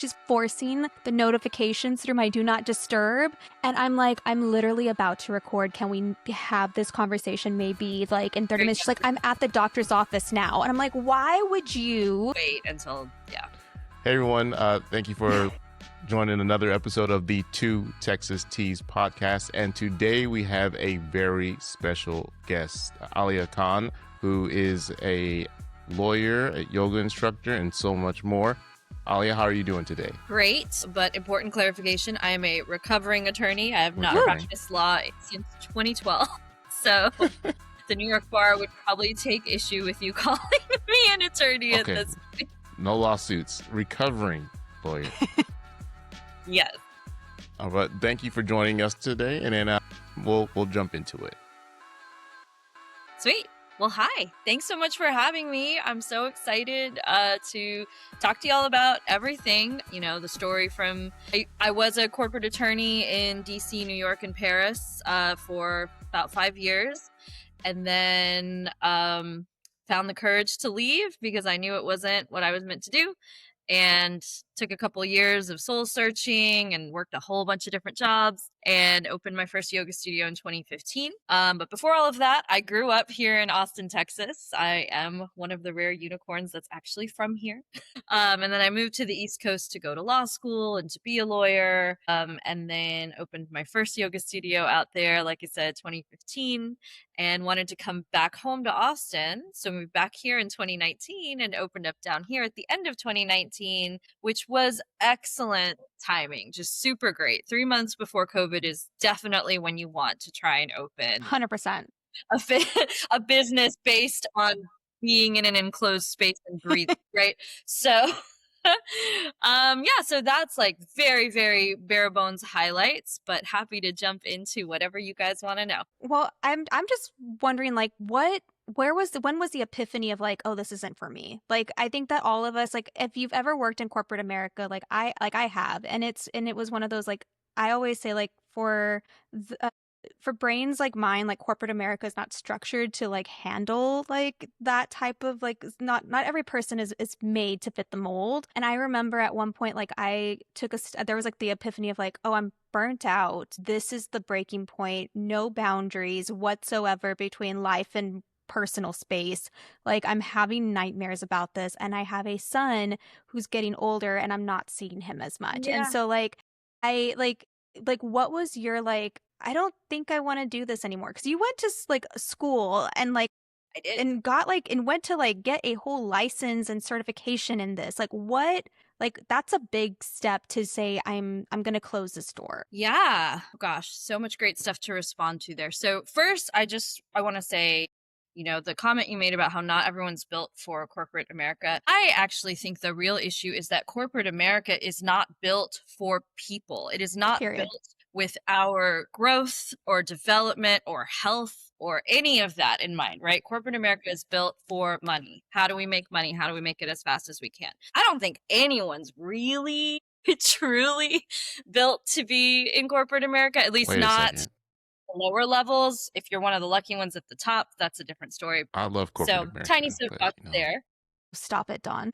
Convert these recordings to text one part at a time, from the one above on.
She's forcing the notifications through my do not disturb. And I'm like, I'm literally about to record. Can we have this conversation maybe like in 30 minutes? She's like, I'm at the doctor's office now. And I'm like, why would you wait until, yeah. Hey everyone, thank you for joining another episode of the Two Texas Teas podcast. And today we have a very special guest, Alia Khan, who is a lawyer, a yoga instructor, and so much more. Alia, how are you doing today? Great, but important clarification, I am a recovering attorney. I have not practiced law since 2012. So the New York bar would probably take issue with you calling me an attorney at this point. No lawsuits. Recovering lawyer. Yes. All right. Thank you for joining us today, and then we'll jump into it. Sweet. Well, hi. Thanks so much for having me. I'm so excited to talk to y'all about everything. You know, the story from I was a corporate attorney in DC, New York, and Paris for about 5 years, and then found the courage to leave because I knew it wasn't what I was meant to do. And took a couple of years of soul searching and worked a whole bunch of different jobs and opened my first yoga studio in 2015. But before all of that, I grew up here in Austin, Texas. I am one of the rare unicorns that's actually from here. And then I moved to the East Coast to go to law school and to be a lawyer. And then opened my first yoga studio out there, like I said, 2015, and wanted to come back home to Austin. So moved back here in 2019 and opened up down here at the end of 2019, which was excellent timing, just super great. 3 months before COVID is definitely when you want to try and open 100% a business based on being in an enclosed space and breathing, right? So so that's like very, very bare bones highlights, but happy to jump into whatever you guys want to know. Well, I'm just wondering, like, when was the epiphany of like, oh, this isn't for me? Like, I think that all of us, like, if you've ever worked in corporate America, like I have, and it was one of those, like, I always say, like, for brains like mine, like corporate America is not structured to like handle like that type of like, not every person is made to fit the mold. And I remember at one point, like I took there was like the epiphany of like, oh, I'm burnt out. This is the breaking point. No boundaries whatsoever between life and personal space. Like I'm having nightmares about this, and I have a son who's getting older and I'm not seeing him as much. Yeah. And so like I like what was your like, I don't think I want to do this anymore, because you went to like school and like I did. and got like and went to like get a whole license and certification in this. Like what, like that's a big step to say I'm going to close this door. Yeah. Gosh, so much great stuff to respond to there. So first, I want to say, you know, the comment you made about how not everyone's built for corporate America. I actually think the real issue is that corporate America is not built for people. It is not built with our growth or development or health or any of that in mind, right? Corporate America is built for money. How do we make money? How do we make it as fast as we can? I don't think anyone's really truly built to be in corporate America, at least not lower levels. If you're one of the lucky ones at the top, that's a different story. I love corporate America. Tiny soapbox there. Stop it, Dawn.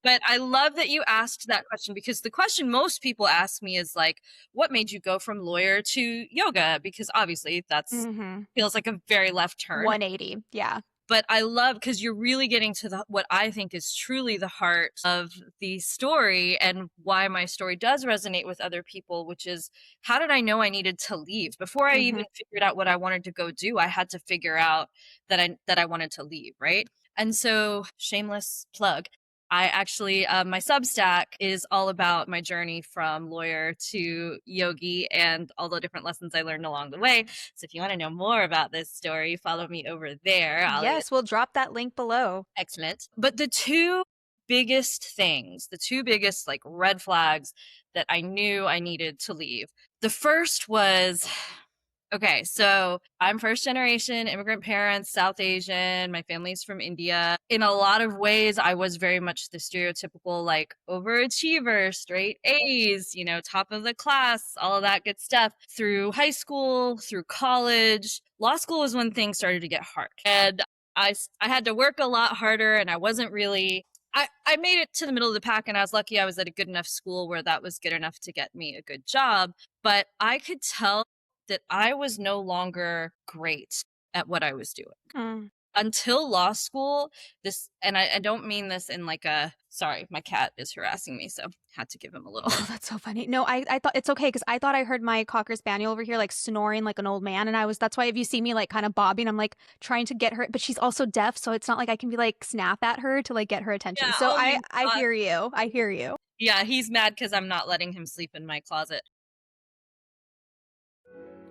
But I love that you asked that question, because the question most people ask me is like, what made you go from lawyer to yoga? Because obviously that's feels like a very left turn. 180. Yeah. But I love, because you're really getting to what I think is truly the heart of the story and why my story does resonate with other people, which is, how did I know I needed to leave? Before I even figured out what I wanted to go do, I had to figure out that I wanted to leave, right? And so, shameless plug, I actually, my Substack is all about my journey from lawyer to yogi and all the different lessons I learned along the way. So if you want to know more about this story, follow me over there. Yes, we'll drop that link below. Excellent. But the two biggest like red flags that I knew I needed to leave. The first was, okay, so I'm first generation immigrant parents, South Asian. My family's from India. In a lot of ways, I was very much the stereotypical like overachiever, straight A's, you know, top of the class, all of that good stuff. Through high school, through college, law school was when things started to get hard. And I had to work a lot harder, and I wasn't really I made it to the middle of the pack, and I was lucky I was at a good enough school where that was good enough to get me a good job. But I could tell that I was no longer great at what I was doing. Mm. Until law school, and I don't mean this in like a, sorry, my cat is harassing me, so had to give him a little. Oh, that's so funny. No, I thought it's okay because I thought I heard my Cocker Spaniel over here like snoring like an old man, and that's why if you see me like kind of bobbing, I'm like trying to get her, but she's also deaf, so it's not like I can be like snap at her to like get her attention. Yeah, So oh my I God. hear you. I hear you. Yeah, he's mad because I'm not letting him sleep in my closet.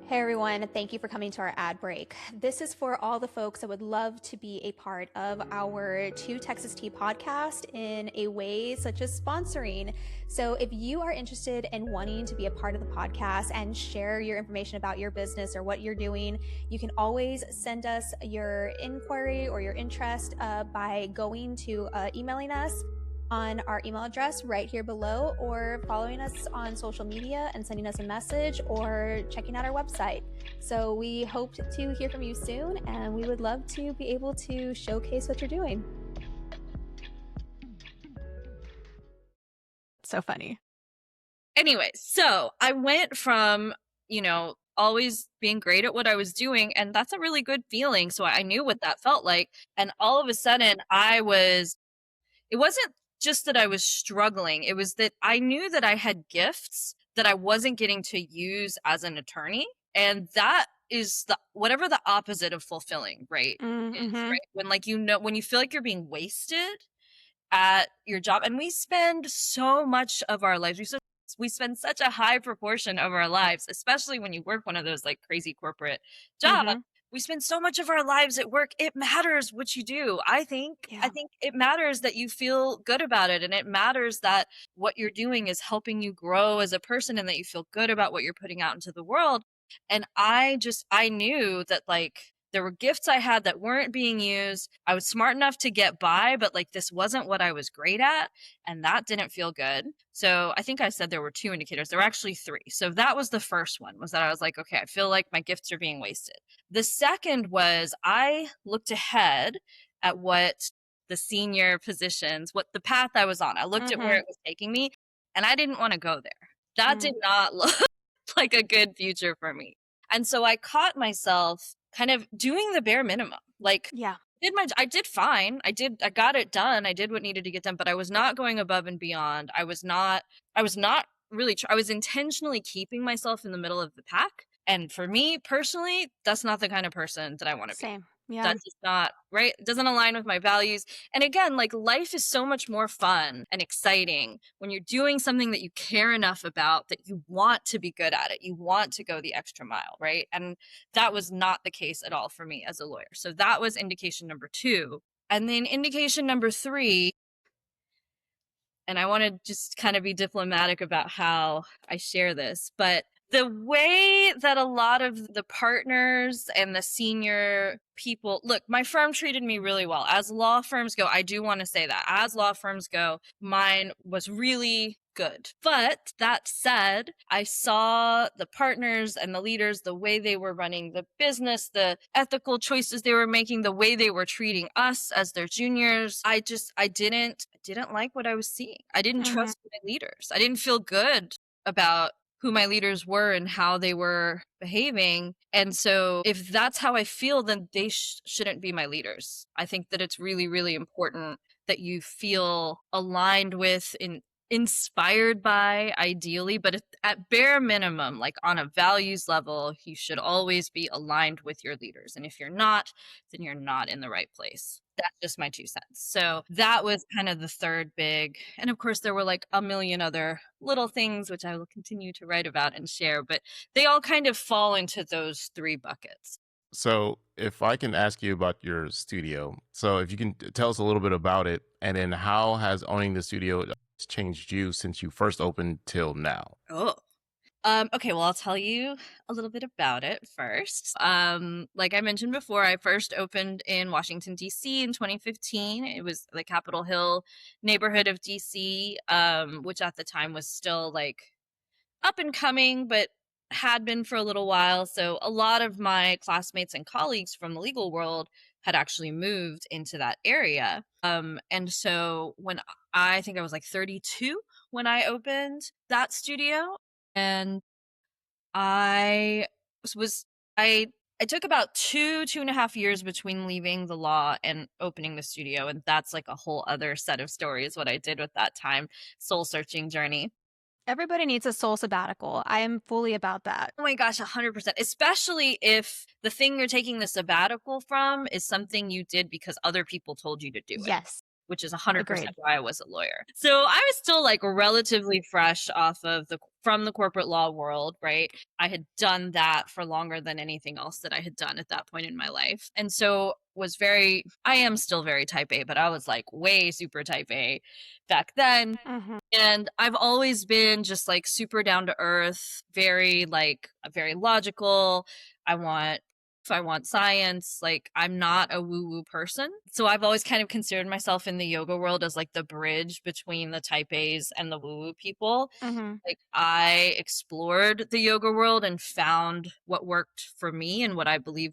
Hey everyone, thank you for coming to our ad break. This is for all the folks that would love to be a part of our Two Texas Tea podcast in a way such as sponsoring. So if you are interested in wanting to be a part of the podcast and share your information about your business or what you're doing, you can always send us your inquiry or your interest by going to emailing us on our email address right here below, or following us on social media and sending us a message, or checking out our website. So we hope to hear from you soon, and we would love to be able to showcase what you're doing. So funny. Anyway, so I went from, always being great at what I was doing, and that's a really good feeling. So I knew what that felt like. And all of a sudden it wasn't just that I was struggling. It was that I knew that I had gifts that I wasn't getting to use as an attorney. And that is whatever the opposite of fulfilling, right? Mm-hmm. Is, right? When you feel like you're being wasted at your job, and we spend so much of our lives, we spend such a high proportion of our lives, especially when you work one of those like crazy corporate jobs. Mm-hmm. We spend so much of our lives at work. It matters what you do. I think it matters that you feel good about it, and it matters that what you're doing is helping you grow as a person, and that you feel good about what you're putting out into the world. And I knew that like there were gifts I had that weren't being used. I was smart enough to get by, but like this wasn't what I was great at, and that didn't feel good. So I think I said there were 2 indicators. There were actually 3. So that was the first one, was that I was like, okay, I feel like my gifts are being wasted. The second was I looked ahead at what the senior positions, what the path I was on. I looked at where it was taking me, and I didn't want to go there. That did not look like a good future for me. And so I caught myself kind of doing the bare minimum. Like, I did fine. I got it done. I did what needed to get done, but I was not going above and beyond. I was not really, I was intentionally keeping myself in the middle of the pack. And for me personally, that's not the kind of person that I want to be. Same. Yeah. That's just not right. It doesn't align with my values. And again, like life is so much more fun and exciting when you're doing something that you care enough about, that you want to be good at it. You want to go the extra mile, right? And that was not the case at all for me as a lawyer. So that was indication number 2. And then indication number 3, and I want to just kind of be diplomatic about how I share this, but the way that a lot of the partners and the senior people, look, my firm treated me really well. As law firms go, I do want to say that. As law firms go, mine was really good. But that said, I saw the partners and the leaders, the way they were running the business, the ethical choices they were making, the way they were treating us as their juniors. I didn't like what I was seeing. I didn't trust my leaders. I didn't feel good about who my leaders were and how they were behaving. And so if that's how I feel, then they shouldn't be my leaders. I think that it's really, really important that you feel aligned with and inspired by, ideally, but at bare minimum, like on a values level, you should always be aligned with your leaders. And if you're not, then you're not in the right place. That's just my 2 cents. So that was kind of the third big. And of course, there were like a million other little things, which I will continue to write about and share, but they all kind of fall into those 3 buckets. So if I can ask you about your studio, so if you can tell us a little bit about it, and then how has owning the studio changed you since you first opened till now? Okay, well, I'll tell you a little bit about it first. Like I mentioned before, I first opened in Washington, D.C. in 2015. It was the Capitol Hill neighborhood of D.C., which at the time was still like up and coming, but had been for a little while. So a lot of my classmates and colleagues from the legal world had actually moved into that area. And so when I think I was like 32 when I opened that studio, and I was I I took about 2.5 years between leaving the law and opening the studio, and that's like a whole other set of stories what I did with that time soul searching journey. Everybody needs a soul sabbatical. I am fully about that. Oh my gosh, 100%. Especially if the thing you're taking the sabbatical from is something you did because other people told you to do it, Yes, which is 100% agreed. why I was a lawyer. So I was still like relatively fresh off of from the corporate law world, right? I had done that for longer than anything else that I had done at that point in my life. And so I am still very type A, but I was like way super type A back then. Mhm. And I've always been just like super down to earth, very logical. I want if I want science, like I'm not a woo-woo person. So I've always kind of considered myself in the yoga world as like the bridge between the type A's and the woo-woo people. Mhm. Like I explored the yoga world and found what worked for me and what I believe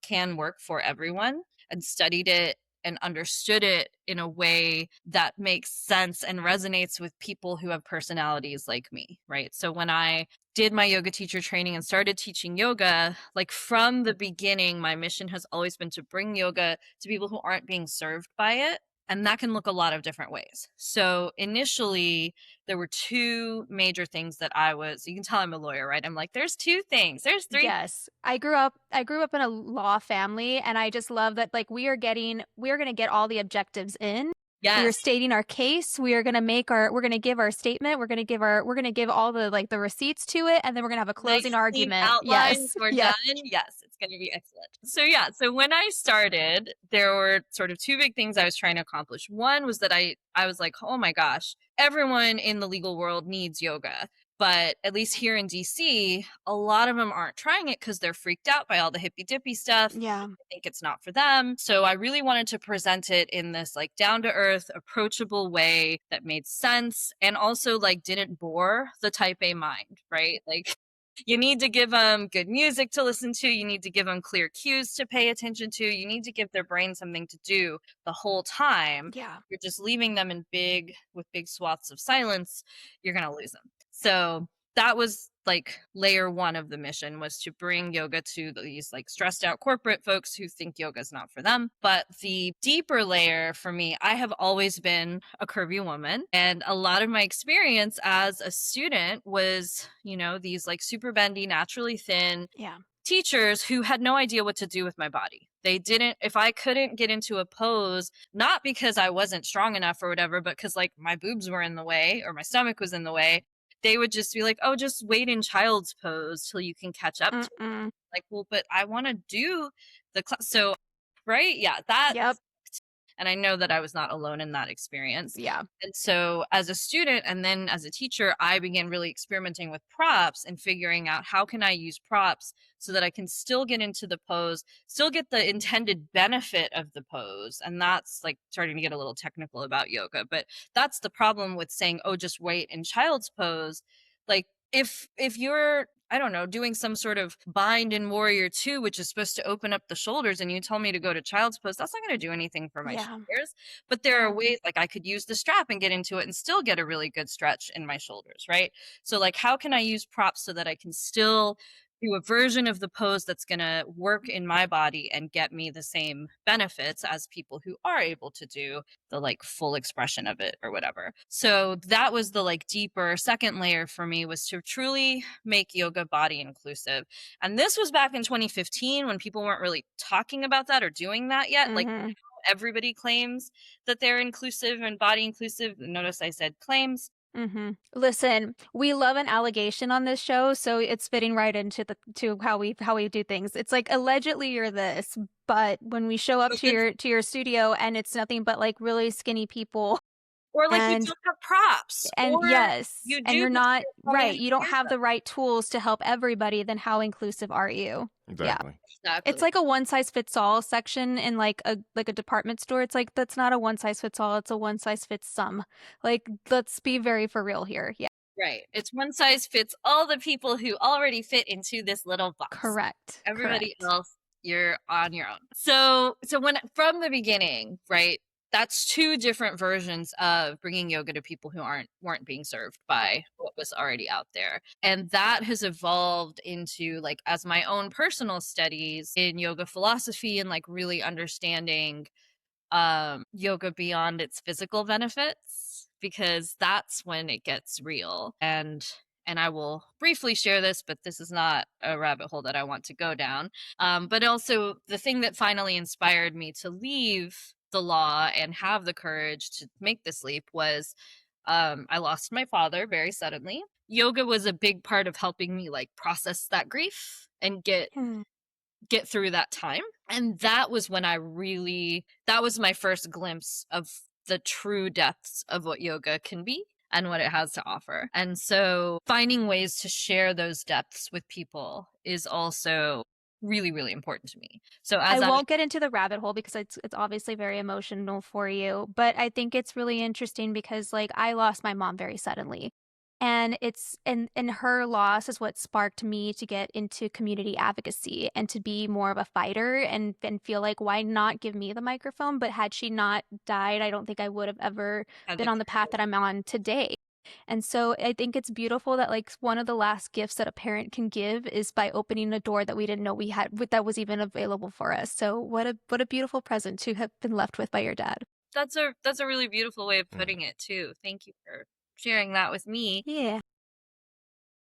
can work for everyone, and studied it and understood it in a way that makes sense and resonates with people who have personalities like me, right? So when I did my yoga teacher training and started teaching yoga, like from the beginning, my mission has always been to bring yoga to people who aren't being served by it. And that can look a lot of different ways. So initially, there were two major things that you can tell I'm a lawyer, right? I'm like, there's two things, there's three. Yes. I grew up in a law family, and I just love that like we are going to get all the objectives in. We are Yes. stating our case. We're going to give our statement. We're going to give all the like the receipts to it, and then we're going to have a Nice closing clean argument. outline, Yes. we're Yes. done. Yes, it's going to be excellent. So yeah, so when I started, there were sort of two big things I was trying to accomplish. One was that I was like, oh my gosh, everyone in the legal world needs yoga. But at least here in DC, a lot of them aren't trying it because they're freaked out by all the hippy dippy stuff. Yeah. I think it's not for them. So I really wanted to present it in this like down to earth, approachable way that made sense and also like didn't bore the type A mind, right? Like you need to give them good music to listen to. You need to give them clear cues to pay attention to. You need to give their brain something to do the whole time. Yeah. You're just leaving them with big swaths of silence. You're going to lose them. So that was like layer one of the mission, was to bring yoga to these like stressed out corporate folks who think yoga is not for them. But the deeper layer for me, I have always been a curvy woman, and a lot of my experience as a student was, these like super bendy, naturally thin Yeah. teachers who had no idea what to do with my body. If I couldn't get into a pose, not because I wasn't strong enough or whatever, but because like my boobs were in the way or my stomach was in the way, they would just be like, oh, just wait in child's pose till you can catch up to it. Mm-mm. Like, well, but I want to do the class. So, right. Yeah. That Yep. and I know that I was not alone in that experience. Yeah. And so as a student and then as a teacher, I began really experimenting with props and figuring out how can I use props so that I can still get into the pose, still get the intended benefit of the pose. And that's like starting to get a little technical about yoga, but that's the problem with saying, oh, just wait in child's pose. Like if you're, I don't know, doing some sort of bind in Warrior 2, which is supposed to open up the shoulders, and you tell me to go to child's pose, that's not going to do anything for my Yeah. shoulders. But there are ways, like I could use the strap and get into it and still get a really good stretch in my shoulders, right? So like, how can I use props so that I can still do a version of the pose that's going to work in my body and get me the same benefits as people who are able to do the like full expression of it or whatever. So that was the like deeper second layer for me, was to truly make yoga body inclusive. And this was back in 2015 when people weren't really talking about that or doing that yet. Like Mm-hmm. everybody claims that they're inclusive and body inclusive. Notice I said claims. Mm-hmm. Listen, we love an allegation on this show, so it's fitting right into to how we do things. It's like allegedly you're this, but when we show up to your studio and it's nothing but like really skinny people, Or like you and don't have props. and Or yes, you and do, you're but not you're probably right. You don't use have them. the right tools to help everybody. Then how inclusive are you? Exactly. Exactly. It's like a one size fits all section in like a department store. It's like that's not a one size fits all. It's a one size fits some. Like let's be very for real here. Yeah. Right. It's one size fits all the people who already fit into this little box. Correct. Everybody Correct. else, you're on your own. So when from the beginning, right? That's two different versions of bringing yoga to people who weren't being served by what was already out there. And that has evolved into, like, as my own personal studies in yoga philosophy and like really understanding yoga beyond its physical benefits, because that's when it gets real. And I will briefly share this, but this is not a rabbit hole that I want to go down. But also, the thing that finally inspired me to leave the law and have the courage to make this leap was I lost my father very suddenly. Yoga was a big part of helping me like process that grief and get through that time. And that was when that was my first glimpse of the true depths of what yoga can be and what it has to offer. And so finding ways to share those depths with people is also really, really important to me. So I won't get into the rabbit hole because it's obviously very emotional for you, but I think it's really interesting because like I lost my mom very suddenly. And it's and her loss is what sparked me to get into community advocacy and to be more of a fighter and feel like why not give me the microphone? But had she not died, I don't think I would have ever been on the path that I'm on today. And so I think it's beautiful that like one of the last gifts that a parent can give is by opening a door that we didn't know we had that was even available for us. So what a beautiful present to have been left with by your dad. That's a really beautiful way of putting it too. Thank you for sharing that with me. Yeah.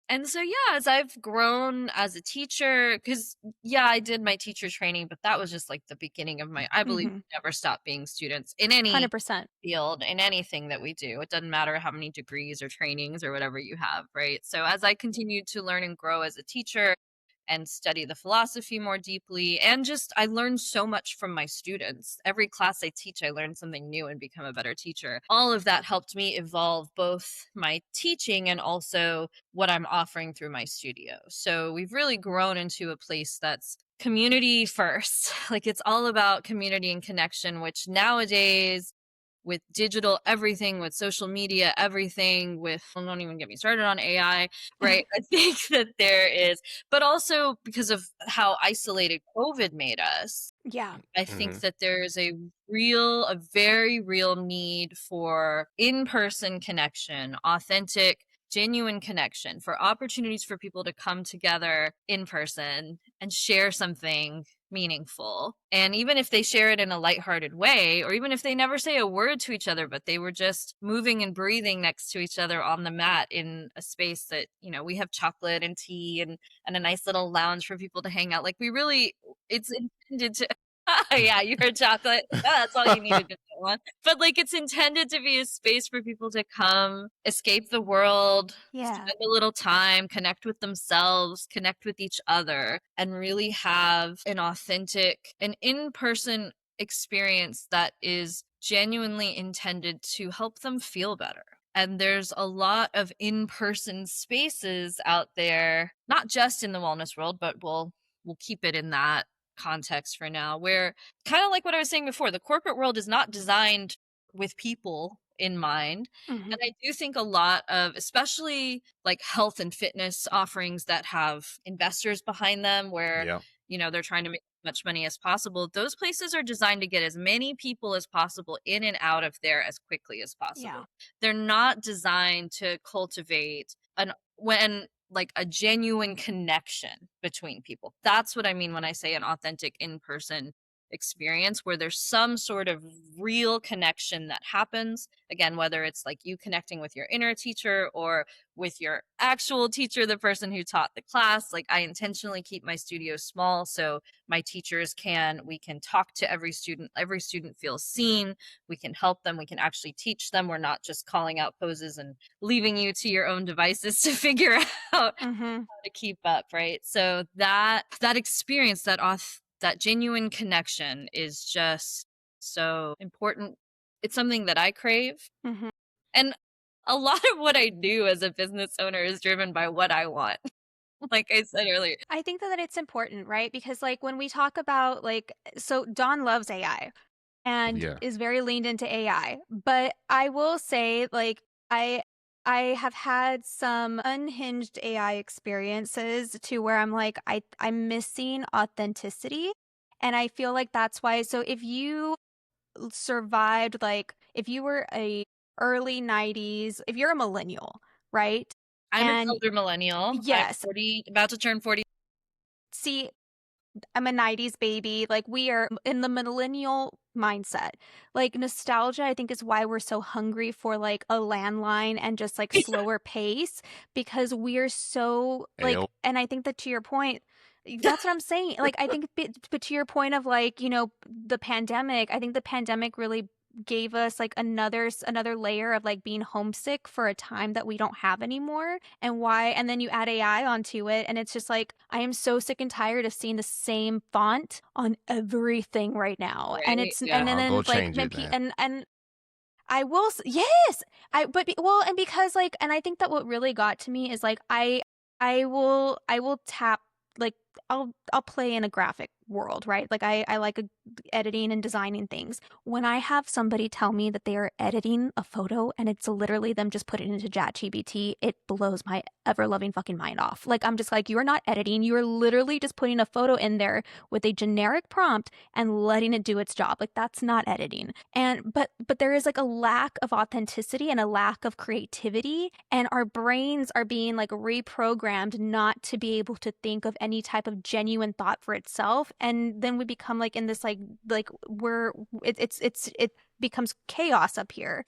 And so, yeah, as I've grown as a teacher, because, yeah, I did my teacher training, but that was just like the beginning of I believe we never stop being students in any 100%. field, in anything that we do. It doesn't matter how many degrees or trainings or whatever you have, right? So, as I continued to learn and grow as a teacher, and study the philosophy more deeply. And just, I learned so much from my students. Every class I teach, I learn something new and become a better teacher. All of that helped me evolve both my teaching and also what I'm offering through my studio. So we've really grown into a place that's community first. Like, it's all about community and connection, which nowadays, with digital everything, with social media everything, with, well, don't even get me started on AI, right? I think that there is, but also because of how isolated COVID made us, Yeah. I think that there is a very real need for in-person connection, authentic, genuine connection, for opportunities for people to come together in person and share something meaningful. And even if they share it in a lighthearted way, or even if they never say a word to each other, but they were just moving and breathing next to each other on the mat in a space that, you know, we have chocolate and tea and a nice little lounge for people to hang out. Like, it's intended to yeah, you heard chocolate. Yeah, that's all you needed to know. But like, it's intended to be a space for people to come, escape the world, Yeah. spend a little time, connect with themselves, connect with each other, and really have an authentic, an in-person experience that is genuinely intended to help them feel better. And there's a lot of in-person spaces out there, not just in the wellness world, but we'll keep it in that context for now, where, kind of like what I was saying before, the corporate world is not designed with people in mind. And I do think a lot of, especially like health and fitness offerings that have investors behind them, where, you know, they're trying to make as much money as possible, those places are designed to get as many people as possible in and out of there as quickly as possible. Yeah. They're not designed to cultivate like a genuine connection between people. That's what I mean when I say an authentic in-person experience, where there's some sort of real connection that happens. Again, whether it's like you connecting with your inner teacher or with your actual teacher, the person who taught the class. Like, I intentionally keep my studio small so my teachers we can talk to every student feels seen, we can help them, we can actually teach them. We're not just calling out poses and leaving you to your own devices to figure out how to keep up, right? So that experience, that genuine connection is just so important. It's something that I crave. And a lot of what I do as a business owner is driven by what I want. Like I said earlier. I think that it's important, right? Because like when we talk about like, so Dawn loves AI and is very leaned into AI, but I will say like I have had some unhinged AI experiences to where I'm like I'm missing authenticity. And I feel like that's why. So if you survived, like if you were a early 90s, if you're a millennial, right? I'm an And elder millennial. I'm yes, 40, about to turn 40. see, I'm a 90s baby. Like we are in the millennial mindset. Like nostalgia, I think is why we're so hungry for like a landline and just like slower pace because we're so like, Ayo. and I think that to your point, that's what I'm saying. Like I think, but to your point of like, the pandemic, I think the pandemic really gave us like another layer of like being homesick for a time that we don't have anymore. And then you add AI onto it and it's just like I am so sick and tired of seeing the same font on everything right now. And Right? it's and Yeah. I'll then go it's like change it, man. and I will yes. Well, and because like and I think that what really got to me is like I will tap like I'll play in a graphic world, right? Like I like editing and designing things. When I have somebody tell me that they are editing a photo and it's literally them just put it into ChatGPT, it blows my ever loving fucking mind off. Like I'm just like, you are not editing. You are literally just putting a photo in there with a generic prompt and letting it do its job. Like that's not editing. And but there is like a lack of authenticity and a lack of creativity, and our brains are being like reprogrammed not to be able to think of any type of genuine thought for itself. And then we become like in this like we're it becomes chaos up here.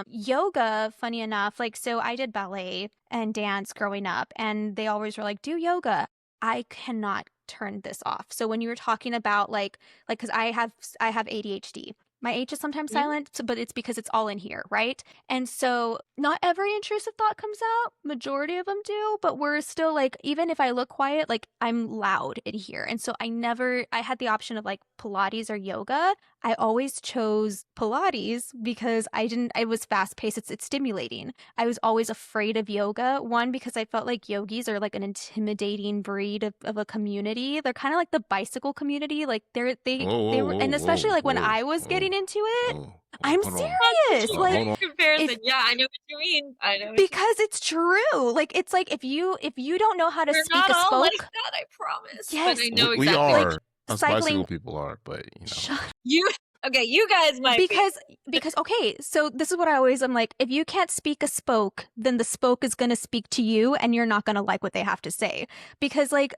Yoga, funny enough, like so I did ballet and dance growing up, and they always were like, do yoga. I cannot turn this off. So when you were talking about like because I have ADHD. My H is sometimes Mhm. silent, but it's because it's all in here, right? And so not every intrusive thought comes out. Majority of them do, but we're still like, even if I look quiet, like I'm loud in here. And so I had the option of like Pilates or yoga. I always chose Pilates because I was fast paced. It's stimulating. I was always afraid of yoga. One, because I felt like yogis are like an intimidating breed of a community. They're kind of like the bicycle community. Like Whoa, they whoa, were, whoa, and especially whoa, like when whoa, I was whoa, getting into it, whoa. I'm Hold on. Not such serious. a Like Hold on. comparison. if Yeah, I know what you mean. I know what you mean. because it's true. Like it's like if you don't know how to We're speak not a all like spoke, that, I promise. But I yes, know We exactly what are. Us bicycle cycling. people are, but you okay, you guys might be. Because okay, so this is what I'm like, if you can't speak a spoke, then the spoke is going to speak to you and you're not going to like what they have to say. Because like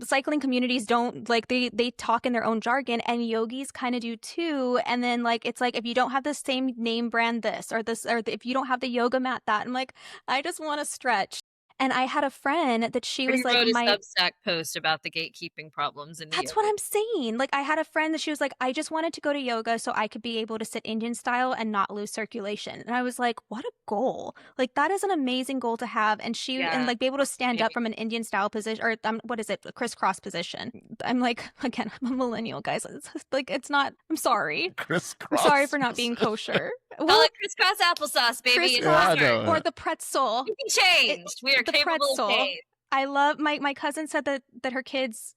cycling communities don't like they talk in their own jargon, and yogis kind of do too. And then like it's like if you don't have the same name brand this or this or if you don't have the yoga mat that, I'm like I just want to stretch. And I had a friend that she I was already like wrote a my Substack post about the gatekeeping problems in the That's what yoga. I'm saying. Like, I had a friend that she was like, I just wanted to go to yoga so I could be able to sit Indian style and not lose circulation. And I was like, what a goal. Like, that is an amazing goal to have. And Yeah, like be able to stand up maybe. from an Indian style position or what is it? A crisscross position. I'm like, again, I'm a millennial, guys. It's like, it's not, I'm sorry. I'm sorry crisscross. for not being kosher. Call Well, it crisscross applesauce, baby. It's crisscross Yeah, I modern. know. or the pretzel. You can It, change. We are the capable of pretzel. change. I love my cousin said that her kids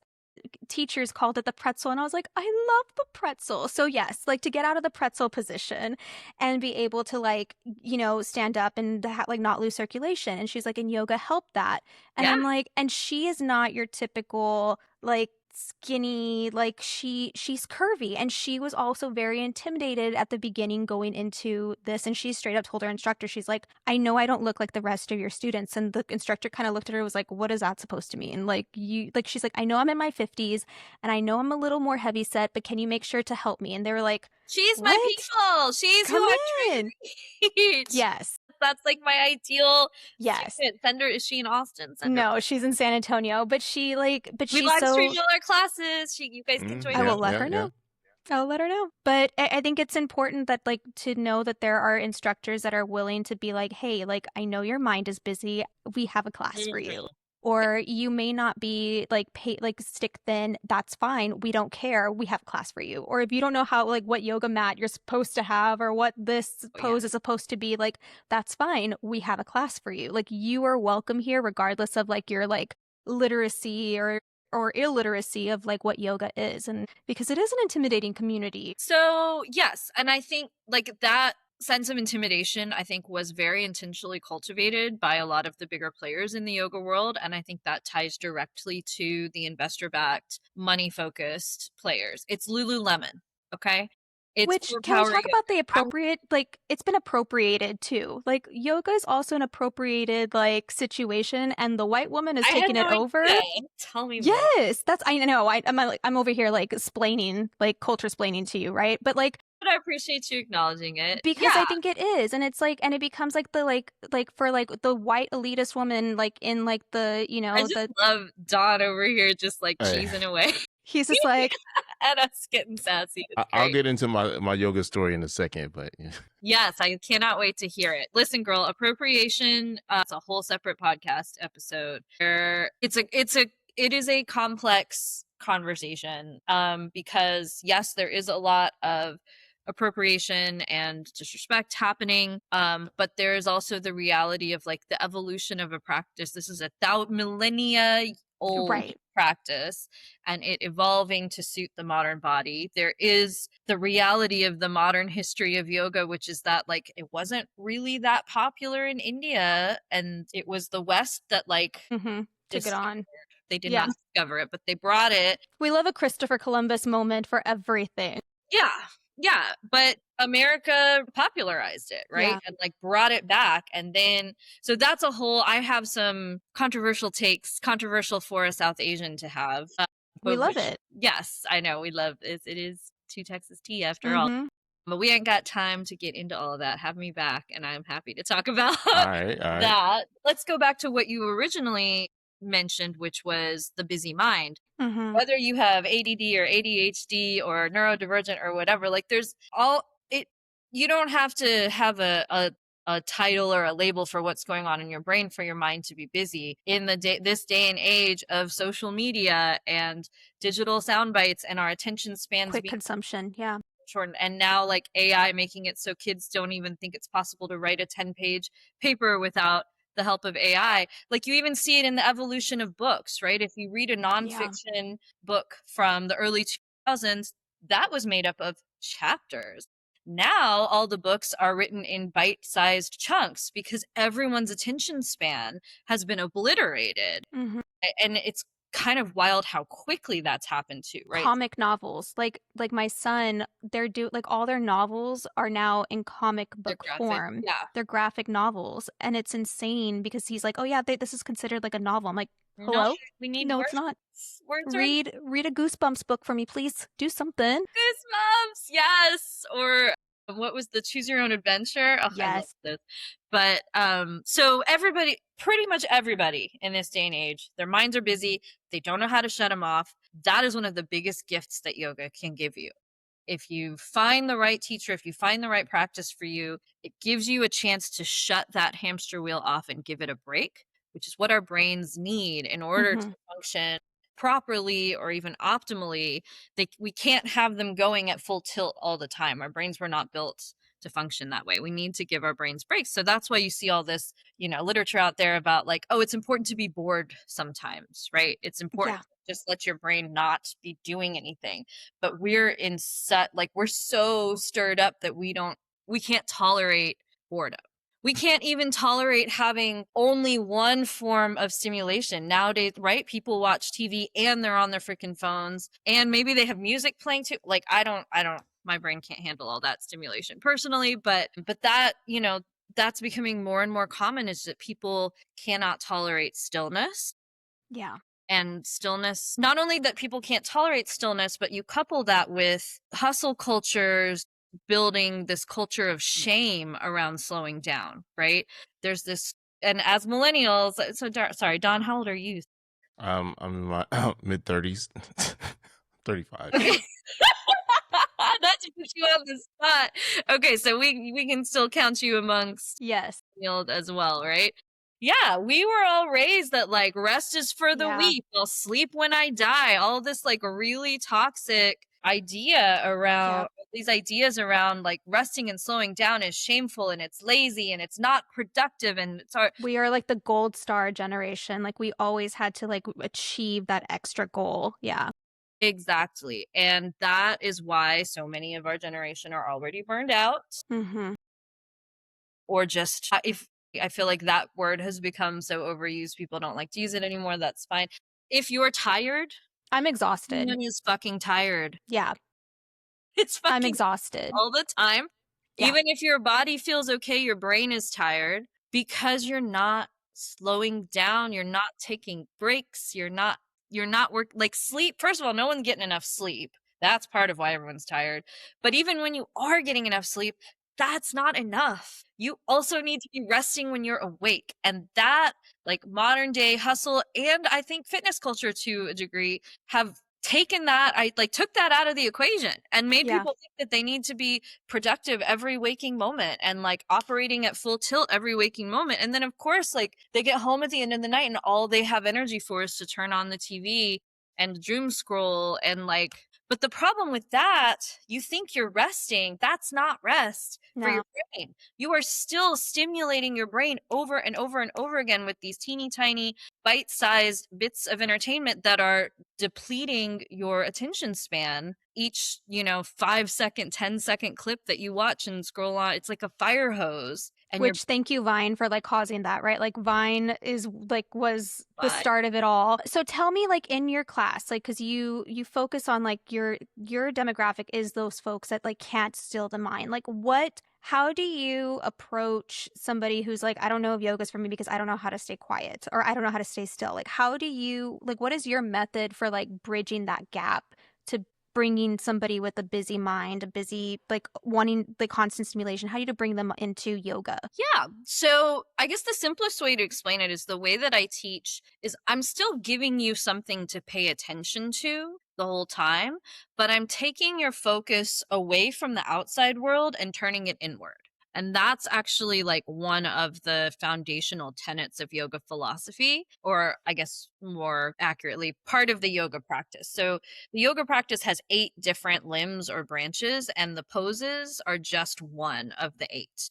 teachers called it the pretzel, and I was like, I love the pretzel. So yes, like to get out of the pretzel position and be able to like stand up and like not lose circulation. And she's like, and yoga helped that. And Yeah. I'm like, and she is not your typical like skinny, like she's curvy, and she was also very intimidated at the beginning going into this. And she straight up told her instructor, she's like, I know I don't look like the rest of your students. And the instructor kind of looked at her and was like, what is that supposed to mean? Like she's like, I know I'm in my 50s and I know I'm a little more heavy set, but can you make sure to help me? And they were like, She's my what? people. She's Come who I'm in. trying to reach. Yes. That's like my ideal Yes. student. Send her. Is she in Austin? Send her. No, she's in San Antonio, but We she's live stream so all our classes. You guys can join I me. will let her know. I'll let her know. But I think it's important that like to know that there are instructors that are willing to be like, hey, like I know your mind is busy. We have a class for you. Or you may not be like stick thin. That's fine. We don't care. We have a class for you. Or if you don't know how like what yoga mat you're supposed to have or what this pose is supposed to be, like that's fine. We have a class for you. Like you are welcome here regardless of like your like literacy or illiteracy of like what yoga is, and because it is an intimidating community. So yes, and I think like that sense of intimidation, I think, was very intentionally cultivated by a lot of the bigger players in the yoga world. And I think that ties directly to the investor backed, money focused players. It's Lululemon. Okay. It's Which, for can we power talk yoga. about the appropriate, like, it's been appropriated too. Like, yoga is also an appropriated, like, situation, and the white woman is I had taking no it over. idea. Tell me more. Yes, that's, I know, I'm over here, like, explaining, like, culture explaining to you, right? But, like, But I appreciate you acknowledging it. because Yeah. I think it is, and it's like, and it becomes like the like for like the white elitist woman, like in like the I just the love Don over here just like Hey, cheesing away he's just like, at us getting sassy. It's I'll great. get into my yoga story in a second, but yeah. Yes, I cannot wait to hear it. Listen, girl, appropriation, it's a whole separate podcast episode. It is a complex conversation because yes, there is a lot of appropriation and disrespect happening, but there is also the reality of like the evolution of a practice. This is a millennia old right. practice and it evolving to suit the modern body. There is the reality of the modern history of yoga, which is that like it wasn't really that popular in India, and it was the West that like Took it on. they did Yeah. not discover it, but they brought it. We love a Christopher Columbus moment for everything. Yeah. Yeah, but America popularized it, right? Yeah. And like brought it back. And then, so that's a whole, I have some controversial takes, controversial for a South Asian to have. We love it. Yes, I know. We love it. It is two Texas tea after all. Mm-hmm. But we ain't got time to get into all of that. Have me back, and I'm happy to talk about All right, all right. that. Let's go back to what you originally mentioned, which was the busy mind. Mm-hmm. Whether you have ADD or ADHD or neurodivergent or whatever, like there's all it. You don't have to have a title or a label for what's going on in your brain for your mind to be busy in this day and age of social media and digital sound bites and our attention spans Quick being consumption. Yeah. shortened, and now like AI making it so kids don't even think it's possible to write a 10-page paper without the help of AI. Like you even see it in the evolution of books, right? If you read a nonfiction book from the early 2000s, that was made up of chapters. Now all the books are written in bite-sized chunks because everyone's attention span has been obliterated. Mm-hmm. And it's kind of wild how quickly that's happened too, right? Comic novels, like my son, like all their novels are now in comic book form. Yeah. They're graphic novels, and it's insane because he's like, oh yeah, this is considered like a novel. I'm like, hello? No, we need No, words. it's not. Words Read a Goosebumps book for me, please. Do something. Goosebumps, yes. Or what was the Choose Your Own Adventure? Oh, I love Yes. this. But so everybody, pretty much everybody in this day and age, their minds are busy. They don't know how to shut them off. That is one of the biggest gifts that yoga can give you. If you find the right teacher, if you find the right practice for you, it gives you a chance to shut that hamster wheel off and give it a break, which is what our brains need in order to function properly or even optimally. We can't have them going at full tilt all the time. Our brains were not built to function that way. We need to give our brains breaks. So that's why you see all this, literature out there about like, oh, it's important to be bored sometimes, right? It's important to just let your brain not be doing anything. But we're we're so stirred up that we can't tolerate boredom. We can't even tolerate having only one form of stimulation nowadays, right? People watch TV and they're on their freaking phones, and maybe they have music playing too. Like I don't my brain can't handle all that stimulation personally, but that, that's becoming more and more common, is that people cannot tolerate stillness. Yeah. And stillness, not only that people can't tolerate stillness, but you couple that with hustle cultures building this culture of shame around slowing down, right? There's this, and as millennials, sorry, Don, how old are you? I'm in my mid-30s, 35. Okay. Not to put you on the spot. Okay, so we can still count you amongst millennials as well, right? Yeah, we were all raised that like rest is for the weak. I'll sleep when I die. All this like really toxic idea around these ideas around like resting and slowing down is shameful and it's lazy and it's not productive, and it's we are like the gold star generation. Like we always had to like achieve that extra goal. Yeah. Exactly. And that is why so many of our generation are already burned out. Mm-hmm. or just if I feel like that word has become so overused, people don't like to use it anymore. That's fine. If you're tired, I'm exhausted. everyone is fucking tired. Yeah, It's I'm fucking exhausted. all the time. Yeah. Even if your body feels okay, your brain is tired because you're not slowing down, you're not taking breaks, you're not like sleep. First of all, no one's getting enough sleep. That's part of why everyone's tired. But even when you are getting enough sleep, that's not enough. You also need to be resting when you're awake. And that, like modern day hustle and I think fitness culture to a degree have taken that, I like took that out of the equation and made Yeah. people think that they need to be productive every waking moment and like operating at full tilt every waking moment. And then of course, like they get home at the end of the night and all they have energy for is to turn on the TV and doom scroll and like, but the problem with that, you think you're resting. That's not rest for No. your brain. You are still stimulating your brain over and over and over again with these teeny tiny bite-sized bits of entertainment that are depleting your attention span. Each 5-second 10-second clip that you watch and scroll on, it's like a fire hose. And Which thank you, Vine, for like causing that, right? Like Vine was the start of it all. So tell me, like in your class, like because you focus on like your demographic is those folks that like can't still the mind. Like how do you approach somebody who's like, I don't know if yoga's for me because I don't know how to stay quiet or I don't know how to stay still. Like how do you like what is your method for like bridging that gap to bringing somebody with a busy mind, a busy, like wanting the constant stimulation, how do you bring them into yoga? Yeah. So I guess the simplest way to explain it is the way that I teach is I'm still giving you something to pay attention to the whole time, but I'm taking your focus away from the outside world and turning it inward. And that's actually like one of the foundational tenets of yoga philosophy, or I guess more accurately, part of the yoga practice. So the yoga practice has 8 different limbs or branches, and the poses are just one of the 8.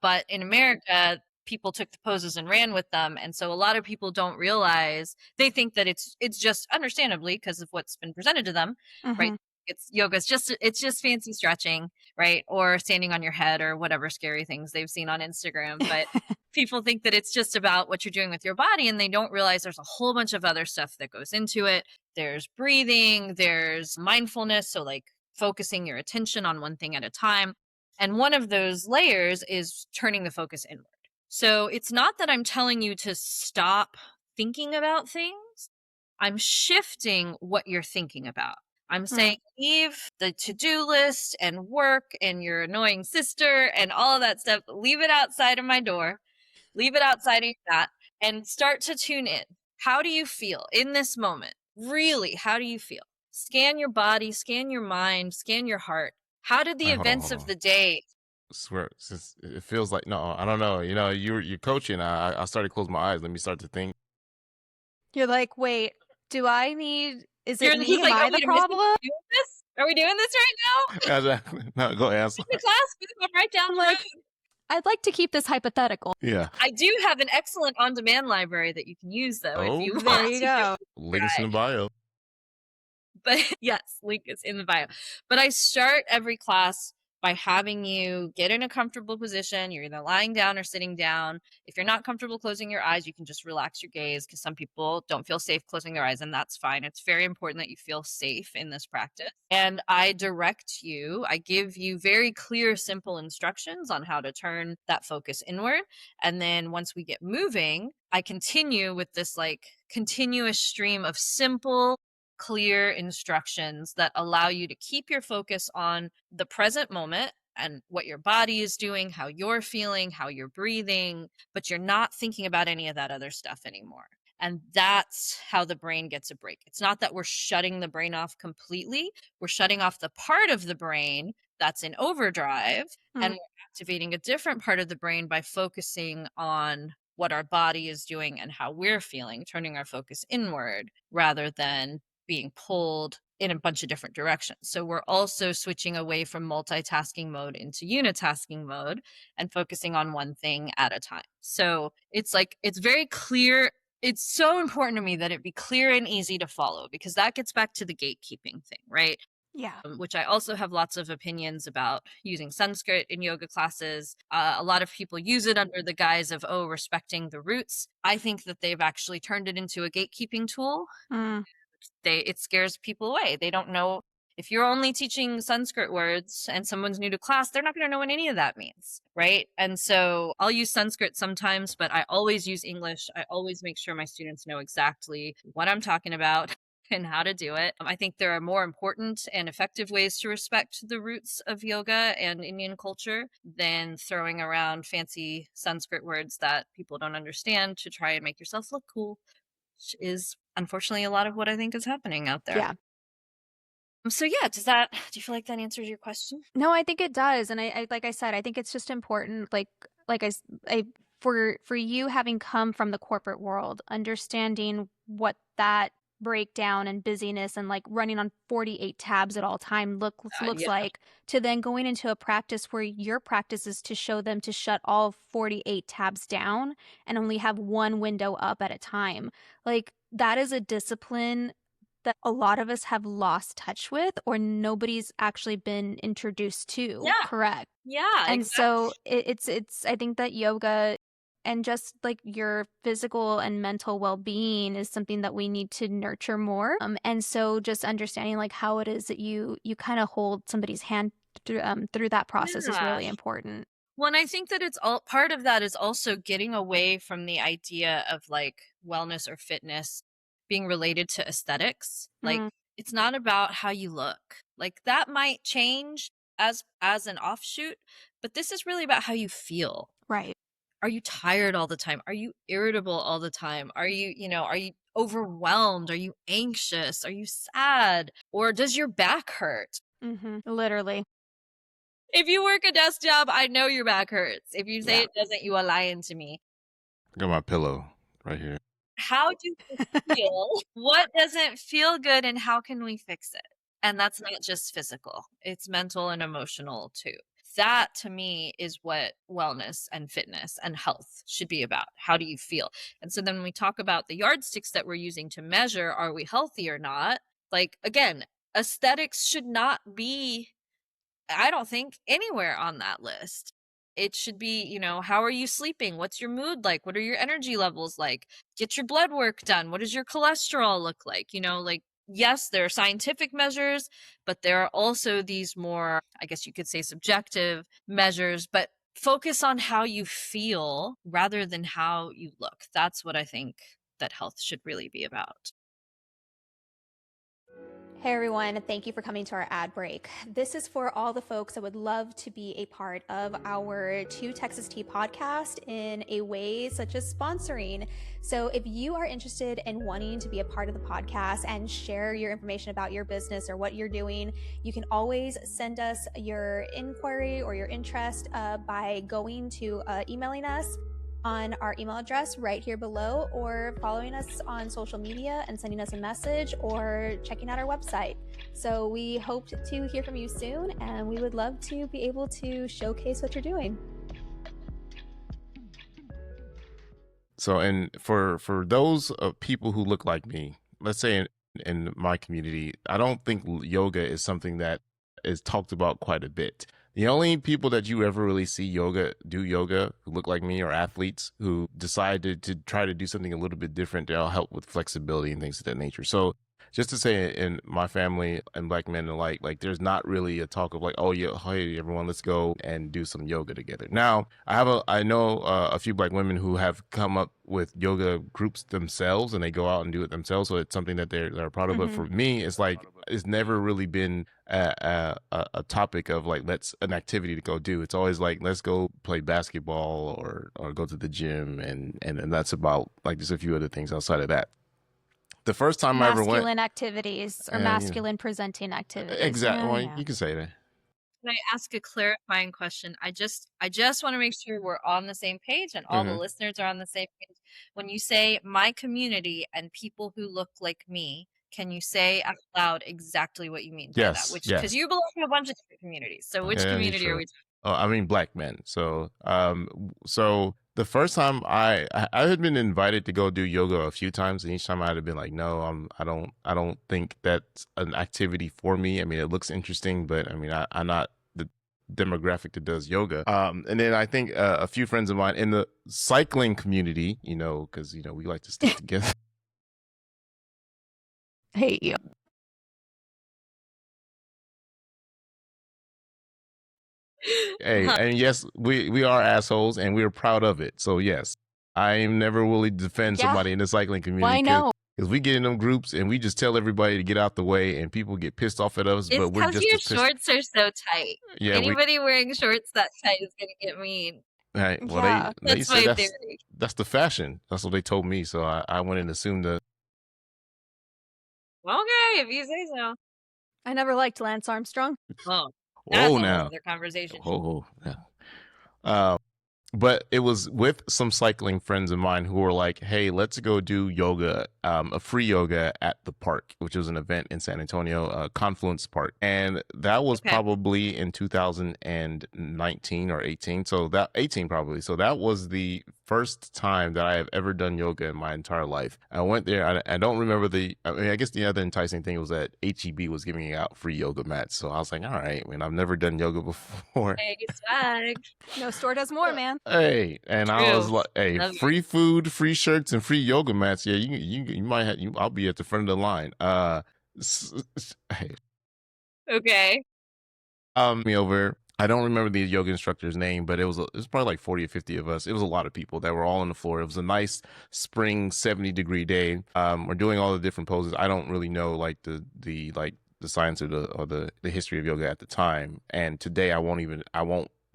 But in America, people took the poses and ran with them. And so a lot of people don't realize, they think that it's just understandably because of what's been presented to them, right? It's it's just fancy stretching, right? Or standing on your head or whatever scary things they've seen on Instagram. But people think that it's just about what you're doing with your body and they don't realize there's a whole bunch of other stuff that goes into it. There's breathing, there's mindfulness. So like focusing your attention on one thing at a time. And one of those layers is turning the focus inward. So it's not that I'm telling you to stop thinking about things. I'm shifting what you're thinking about. I'm saying leave the to-do list and work and your annoying sister and all of that stuff. Leave it outside of my door. Leave it outside of that and start to tune in. How do you feel in this moment? Really, how do you feel? Scan your body, scan your mind, scan your heart. How did the All right, events hold of on. the day? Swear, since it feels like no, I don't know. You're coaching. I started to close my eyes. Let me start to think. You're like, wait, do I need? Is it He's me? Am like, I oh, the wait a minute, problem? are we doing this? Are we doing this right No, go ahead. now? In the class, we go right down I'm the like, road. I'd like to keep this hypothetical. Yeah. I do have an excellent on-demand library that you can use, though, if you Oh, There want you to. go. links in the bio. But yes, link is in the bio. But I start every class by having you get in a comfortable position. You're either lying down or sitting down. If you're not comfortable closing your eyes, you can just relax your gaze because some people don't feel safe closing their eyes, and that's fine. It's very important that you feel safe in this practice. And I direct you, I give you very clear, simple instructions on how to turn that focus inward. And then once we get moving, I continue with this like continuous stream of simple, clear instructions that allow you to keep your focus on the present moment and what your body is doing, how you're feeling, how you're breathing, but you're not thinking about any of that other stuff anymore. And that's how the brain gets a break. It's not that we're shutting the brain off completely. We're shutting off the part of the brain that's in overdrive, and we're activating a different part of the brain by focusing on what our body is doing and how we're feeling, turning our focus inward rather than being pulled in a bunch of different directions. So we're also switching away from multitasking mode into unitasking mode and focusing on one thing at a time. So it's like, it's very clear. It's so important to me that it be clear and easy to follow because that gets back to the gatekeeping thing, right? Yeah. which I also have lots of opinions about using Sanskrit in yoga classes. A lot of people use it under the guise of, oh, respecting the roots. I think that they've actually turned it into a gatekeeping tool. Mm, It scares people away. They don't know. If you're only teaching Sanskrit words and someone's new to class, they're not going to know what any of that means, right? And so I'll use Sanskrit sometimes, but I always use English. I always make sure my students know exactly what I'm talking about and how to do it. I think there are more important and effective ways to respect the roots of yoga and Indian culture than throwing around fancy Sanskrit words that people don't understand to try and make yourself look cool, which is unfortunately a lot of what I think is happening out there. yeah. So yeah, do you feel like that answers your question? No, I think it does, and I like I said, I think it's just important, like I for you having come from the corporate world, understanding what that breakdown and busyness and like running on 48 tabs at all time looks Yeah. like, to then going into a practice where your practice is to show them to shut all 48 tabs down and only have one window up at a time. Like that is a discipline that a lot of us have lost touch with or nobody's actually been introduced to, Yeah. correct? Yeah, And exactly. so it's I think that yoga and just like your physical and mental well-being is something that we need to nurture more. And so just understanding like how it is that you kind of hold somebody's hand through that process is Yeah. really important. Well, and I think that it's all part of that is also getting away from the idea of like wellness or fitness being related to aesthetics. Like Mm, it's not about how you look. Like that might change as an offshoot, but this is really about how you feel. right. Are you tired all the time? Are you irritable all the time? Are you overwhelmed? Are you anxious? Are you sad? Or does your back hurt? Literally. If you work a desk job, I know your back hurts. If you say Yeah. it doesn't, you are lying to me. I got my pillow right here. How do you feel? What doesn't feel good and how can we fix it? And that's not just physical, it's mental and emotional too. That to me is what wellness and fitness and health should be about. How do you feel? And so then when we talk about the yardsticks that we're using to measure are we healthy or not, like again, aesthetics should not be, I don't think, anywhere on that list. It should be, how are you sleeping? What's your mood like? What are your energy levels like? Get your blood work done. What does your cholesterol look like? Like, yes, there are scientific measures, but there are also these more, I guess you could say, subjective measures, but focus on how you feel rather than how you look. That's what I think that health should really be about. Hey everyone, thank you for coming to our ad break. This is for all the folks that would love to be a part of our Two Texas Tea podcast in a way such as sponsoring. So if you are interested in wanting to be a part of the podcast and share your information about your business or what you're doing, you can always send us your inquiry or your interest by going to emailing us on our email address right here below, or following us on social media and sending us a message, or checking out our website. So we hope to hear from you soon, and we would love to be able to showcase what you're doing. So, and for those people who look like me, let's say in my community, I don't think yoga is something that is talked about quite a bit. The only people that you ever really see do yoga who look like me are athletes who decide to try to do something a little bit different that'll help with flexibility and things of that nature. So just to say, in my family and black men alike, like there's not really a talk of like, oh yeah, hey everyone, let's go and do some yoga together. Now I know a few black women who have come up with yoga groups themselves, and they go out and do it themselves. So it's something that they're proud of. But for me, it's like it's never really been a topic of like an activity to go do. It's always like let's go play basketball or go to the gym, and that's about like just a few other things outside of that. The first time I ever went, Masculine activities or masculine presenting activities. exactly. Yeah, Well, yeah. you can say that. Can I ask a clarifying question? I just want to make sure we're on the same page and all the listeners are on the same page. When you say my community and people who look like me, can you say out loud exactly what you mean by that? Yes, Because yes. you belong to a bunch of different communities. So which Yeah, community are sure. we Oh, I mean black men. So The first time I had been invited to go do yoga a few times, and each time I had been like, no, I don't think that's an activity for me. I mean, it looks interesting, but I mean, I'm not the demographic that does yoga. And then I think a few friends of mine in the cycling community, because we like to stick together. Hate you. Hey, and yes, we are assholes, and we are proud of it. So yes, I am never willing to defend somebody in the cycling community. Why no? Because we get in them groups and we just tell everybody to get out the way, and people get pissed off at us. It's But we're because just your as pissed. shorts are so tight. Yeah, Anybody wearing shorts that tight is gonna get mean. Right. Well, Yeah. they That's said my theory. that's the fashion. That's what they told me. So I went and assumed that. Okay, if you say so. I never liked Lance Armstrong. Oh, that's a Whoa, whole now. other conversation. Oh, yeah. But it was with some cycling friends of mine who were like, hey, let's go do yoga, a free yoga at the park, which was an event in San Antonio, Confluence Park. And that was probably in 2019 or 18. So that 18 probably. So that was the first time that I have ever done yoga in my entire life. I went there. I don't remember I guess the other enticing thing was that HEB was giving out free yoga mats. So I was like, all right, I mean, I've never done yoga before. Hey, swag. No store does more, man. Hey, and I was True. like, hey, Love free food, free shirts, and free yoga mats. Yeah, you might have I'll be at the front of the line. Hey, Okay. me over. I don't remember the yoga instructor's name, but it was probably like 40 or 50 of us. It was a lot of people that were all on the floor. It was a nice spring 70-degree day. We're doing all the different poses. I don't really know like the science or the history of yoga at the time. And today I won't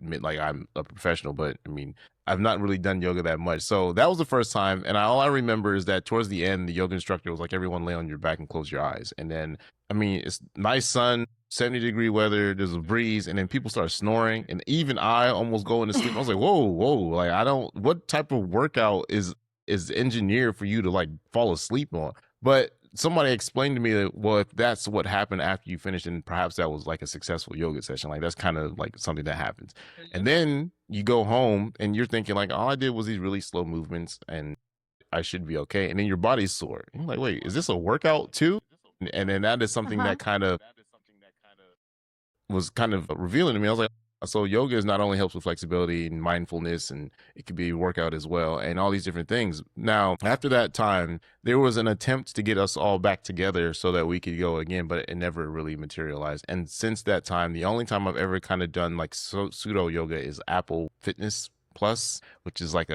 admit like I'm a professional, but I mean, I've not really done yoga that much. So that was the first time. And all I remember is that towards the end, the yoga instructor was like, everyone lay on your back and close your eyes. And then, I mean, it's nice sun, 70-degree weather, there's a breeze, and then people start snoring. And even I almost going to sleep. I was like, whoa, like what type of workout is engineered for you to like fall asleep on? But somebody explained to me that, well, if that's what happened after you finished, and perhaps that was like a successful yoga session, like that's kind of like something that happens. And then you go home and you're thinking like, all I did was these really slow movements and I should be okay. And then your body's sore. And you're like, wait, is this a workout too? And then that is something that kind of was kind of revealing to me. I was like, so yoga is not only helps with flexibility and mindfulness, and it could be a workout as well, and all these different things. Now, after that time, there was an attempt to get us all back together so that we could go again, but it never really materialized. And since that time, the only time I've ever kind of done like pseudo yoga is Apple Fitness Plus, which is like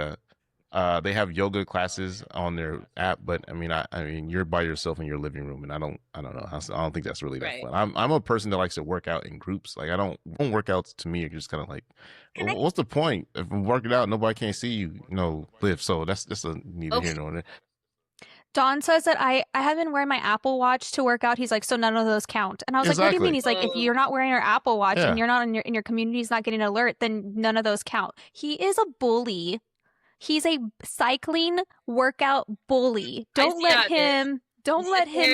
they have yoga classes on their app, but I mean, you're by yourself in your living room, and I don't know. I don't think that's really that fun. I'm a person that likes to work out in groups. Like workouts to me are just kind of like, what's the point? If I'm working out, nobody can't see you, live. So that's a neither here nor there. Don says that I have been wearing my Apple Watch to work out. He's like, so none of those count. And I was like, what do you mean? He's like, if you're not wearing your Apple Watch and you're not in your community's not getting an alert, then none of those count. He is a bully. He's a cycling workout bully. Don't let him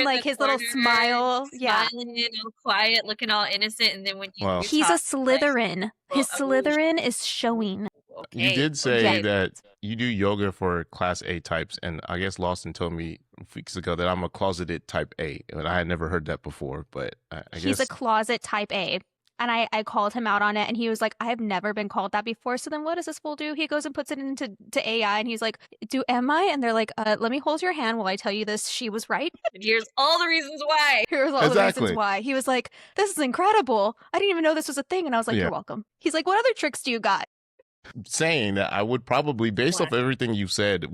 like his little smile. Smiling all quiet, looking all innocent, and then when you he's a Slytherin. His Slytherin is showing. Okay. You did say that you do yoga for class A types, and I guess Lawson told me weeks ago that I'm a closeted type A, and I had never heard that before, but I guess he's a closet type A. And I called him out on it, and he was like, I have never been called that before. So then what does this fool do? He goes and puts it into AI, and he's like, am I? And they're like, let me hold your hand while I tell you this. She was right. And here's all the reasons why. Here's all the reasons why. He was like, this is incredible. I didn't even know this was a thing. And I was like, you're welcome. He's like, what other tricks do you got? Saying that I would probably, based off everything you said,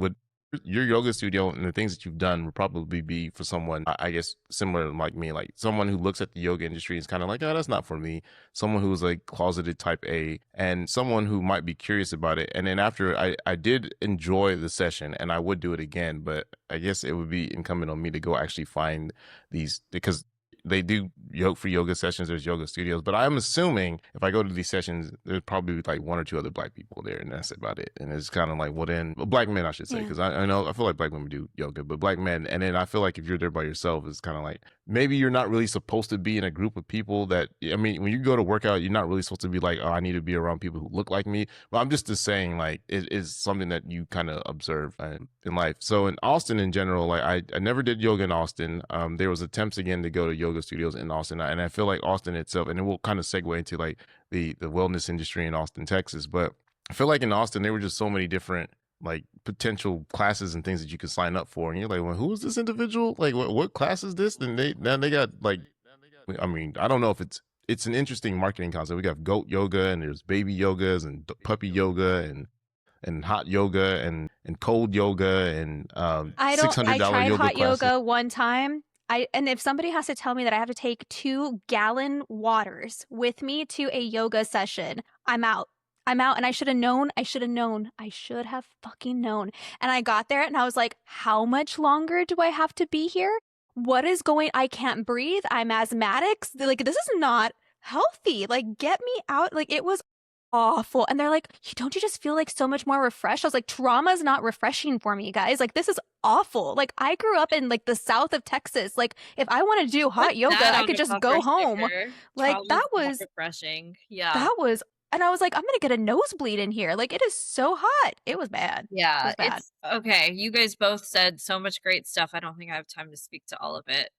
your yoga studio and the things that you've done would probably be for someone, I guess, similar like me, like someone who looks at the yoga industry and is kind of like, oh, that's not for me. Someone who's like closeted type A, and someone who might be curious about it. And then after I did enjoy the session and I would do it again, but I guess it would be incumbent on me to go actually find these, because they do free yoga sessions. There's yoga studios, but I'm assuming if I go to these sessions, there's probably like one or two other black people there, and that's about it. And it's kind of like, well, then black men, I should say, Yeah. because I know I feel like black women do yoga, but black men, and then I feel like if you're there by yourself, it's kind of like maybe you're not really supposed to be in a group of people that. I mean, when you go to work out, you're not really supposed to be like, oh, I need to be around people who look like me. Well, I'm just saying, like, it is something that you kind of observe in life. So in Austin in general, like I never did yoga in Austin. There was attempts again to go to yoga studios in Austin, and I feel like Austin itself, and it will kind of segue into like the wellness industry in Austin, Texas. But I feel like in Austin there were just so many different like potential classes and things that you could sign up for, and you're like, well, who is this individual? Like, what class is this? And they got like, I mean, I don't know if it's an interesting marketing concept. We got goat yoga, and there's baby yogas and puppy yoga and hot yoga and cold yoga and I $600 tried yoga hot classes. yoga one time. And if somebody has to tell me that I have to take 2-gallon waters with me to a yoga session, I'm out. I'm out. And I should have known. I should have known. I should have fucking known. And I got there and I was like, how much longer do I have to be here? What is going? I can't breathe. I'm asthmatic. Like, this is not healthy. Like, get me out. Like, it was awful. And they're like, don't you just feel like so much more refreshed? I was like, trauma's not refreshing for me, guys. Like, this is awful. Like, I grew up in like the south of Texas. Like, if I want to do hot Put yoga, that I on could a just bumper go home. sticker. Like, Trauma's that not was refreshing. Yeah. that was, and I was like, I'm gonna get a nosebleed in here. Like, it is so hot. It was bad. Yeah, It was bad. it's okay. You guys both said so much great stuff. I don't think I have time to speak to all of it,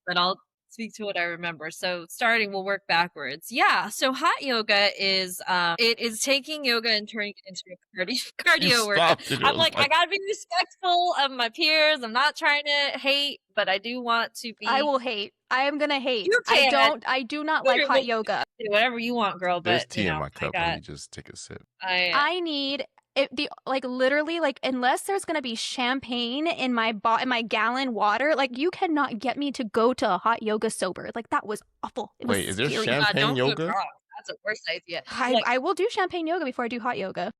but I'll speak to what I remember. So starting, we'll work backwards. Yeah. So hot yoga is it is taking yoga and turning it into a cardio workout. I'm like, I gotta be respectful of my peers. I'm not trying to hate, but I do want to be. I will hate. I am gonna hate. You can. I do not like hot yoga. Do whatever you want, girl. There's But tea in my cup. Let me just take a sip. I need it, literally, like, unless there's gonna be champagne in my gallon water, like, you cannot get me to go to a hot yoga sober. Like, that was awful. It was Wait, is there scary. champagne yoga? That's a worse idea. I will do champagne yoga before I do hot yoga.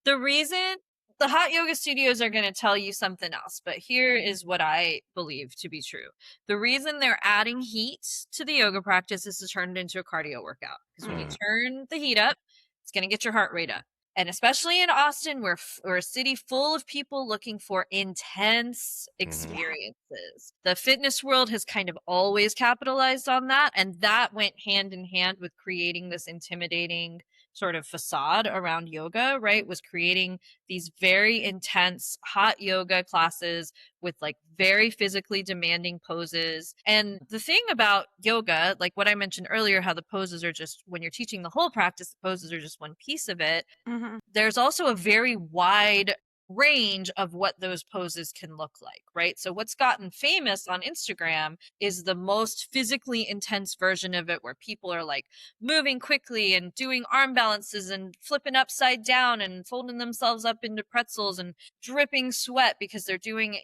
The reason the hot yoga studios are going to tell you something else, but here is what I believe to be true. The reason they're adding heat to the yoga practice is to turn it into a cardio workout. Because when you turn the heat up, it's going to get your heart rate up. And especially in Austin, we're a city full of people looking for intense experiences. The fitness world has kind of always capitalized on that. And that went hand in hand with creating this intimidating sort of facade around yoga, right? Was creating these very intense hot yoga classes with like very physically demanding poses. And the thing about yoga, like what I mentioned earlier, how the poses are just, when you're teaching the whole practice, the poses are just one piece of it. There's also a very wide range of what those poses can look like, right? So what's gotten famous on Instagram is the most physically intense version of it, where people are like moving quickly and doing arm balances and flipping upside down and folding themselves up into pretzels and dripping sweat because they're doing,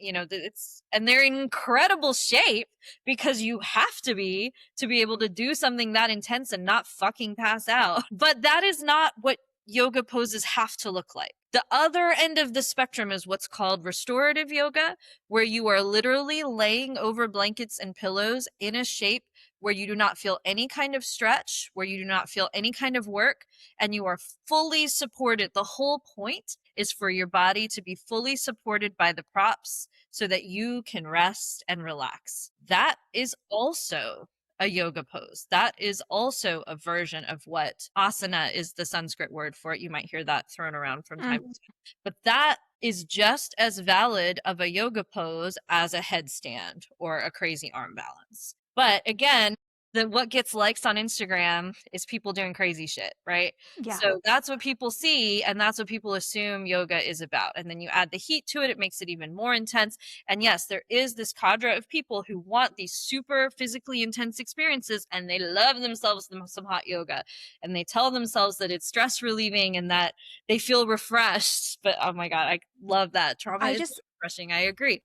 and they're in incredible shape because you have to be able to do something that intense and not fucking pass out. But that is not what yoga poses have to look like. The other end of the spectrum is what's called restorative yoga, where you are literally laying over blankets and pillows in a shape where you do not feel any kind of stretch, where you do not feel any kind of work, and you are fully supported. The whole point is for your body to be fully supported by the props so that you can rest and relax. That is also a yoga pose. That is also a version of what asana is, the Sanskrit word for it. You might hear that thrown around from time to time. But that is just as valid of a yoga pose as a headstand or a crazy arm balance. But again, what gets likes on Instagram is people doing crazy shit, right? Yeah. So that's what people see, and that's what people assume yoga is about. And then you add the heat to it, it makes it even more intense. And yes, there is this cadre of people who want these super physically intense experiences, and they love themselves some hot yoga. And they tell themselves that it's stress relieving and that they feel refreshed. But oh my God, I love that. Trauma is refreshing. I agree.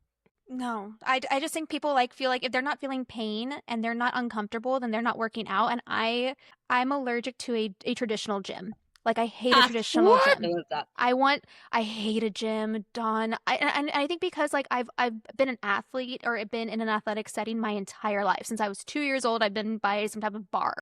No, I just think people feel like if they're not feeling pain and they're not uncomfortable, then they're not working out. And I'm allergic to a traditional gym. Like, I hate a traditional What? I gym. love that. I hate a gym, done. And I think because like I've been an athlete or been in an athletic setting my entire life. Since I was 2 years old, I've been by some type of bar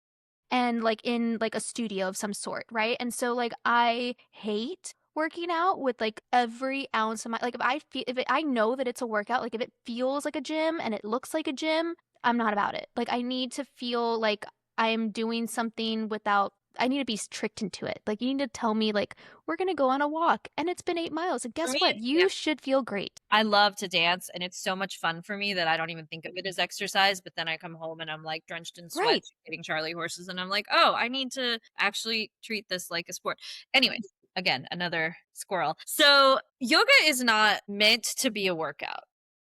and like in like a studio of some sort, right? And so like I hate working out with like every ounce of my like if I feel if it, I know that it's a workout, like if it feels like a gym and it looks like a gym, I'm not about it. Like I need to feel like I'm doing something without I need to be tricked into it. Like you need to tell me like we're gonna go on a walk and it's been 8 miles. And For guess me, what? yeah, You should feel great. I love to dance and it's so much fun for me that I don't even think of it as exercise. But then I come home and I'm like drenched in sweat, Right. eating Charlie horses, and I'm like, oh, I need to actually treat this like a sport. Anyways, again, another squirrel. So yoga is not meant to be a workout.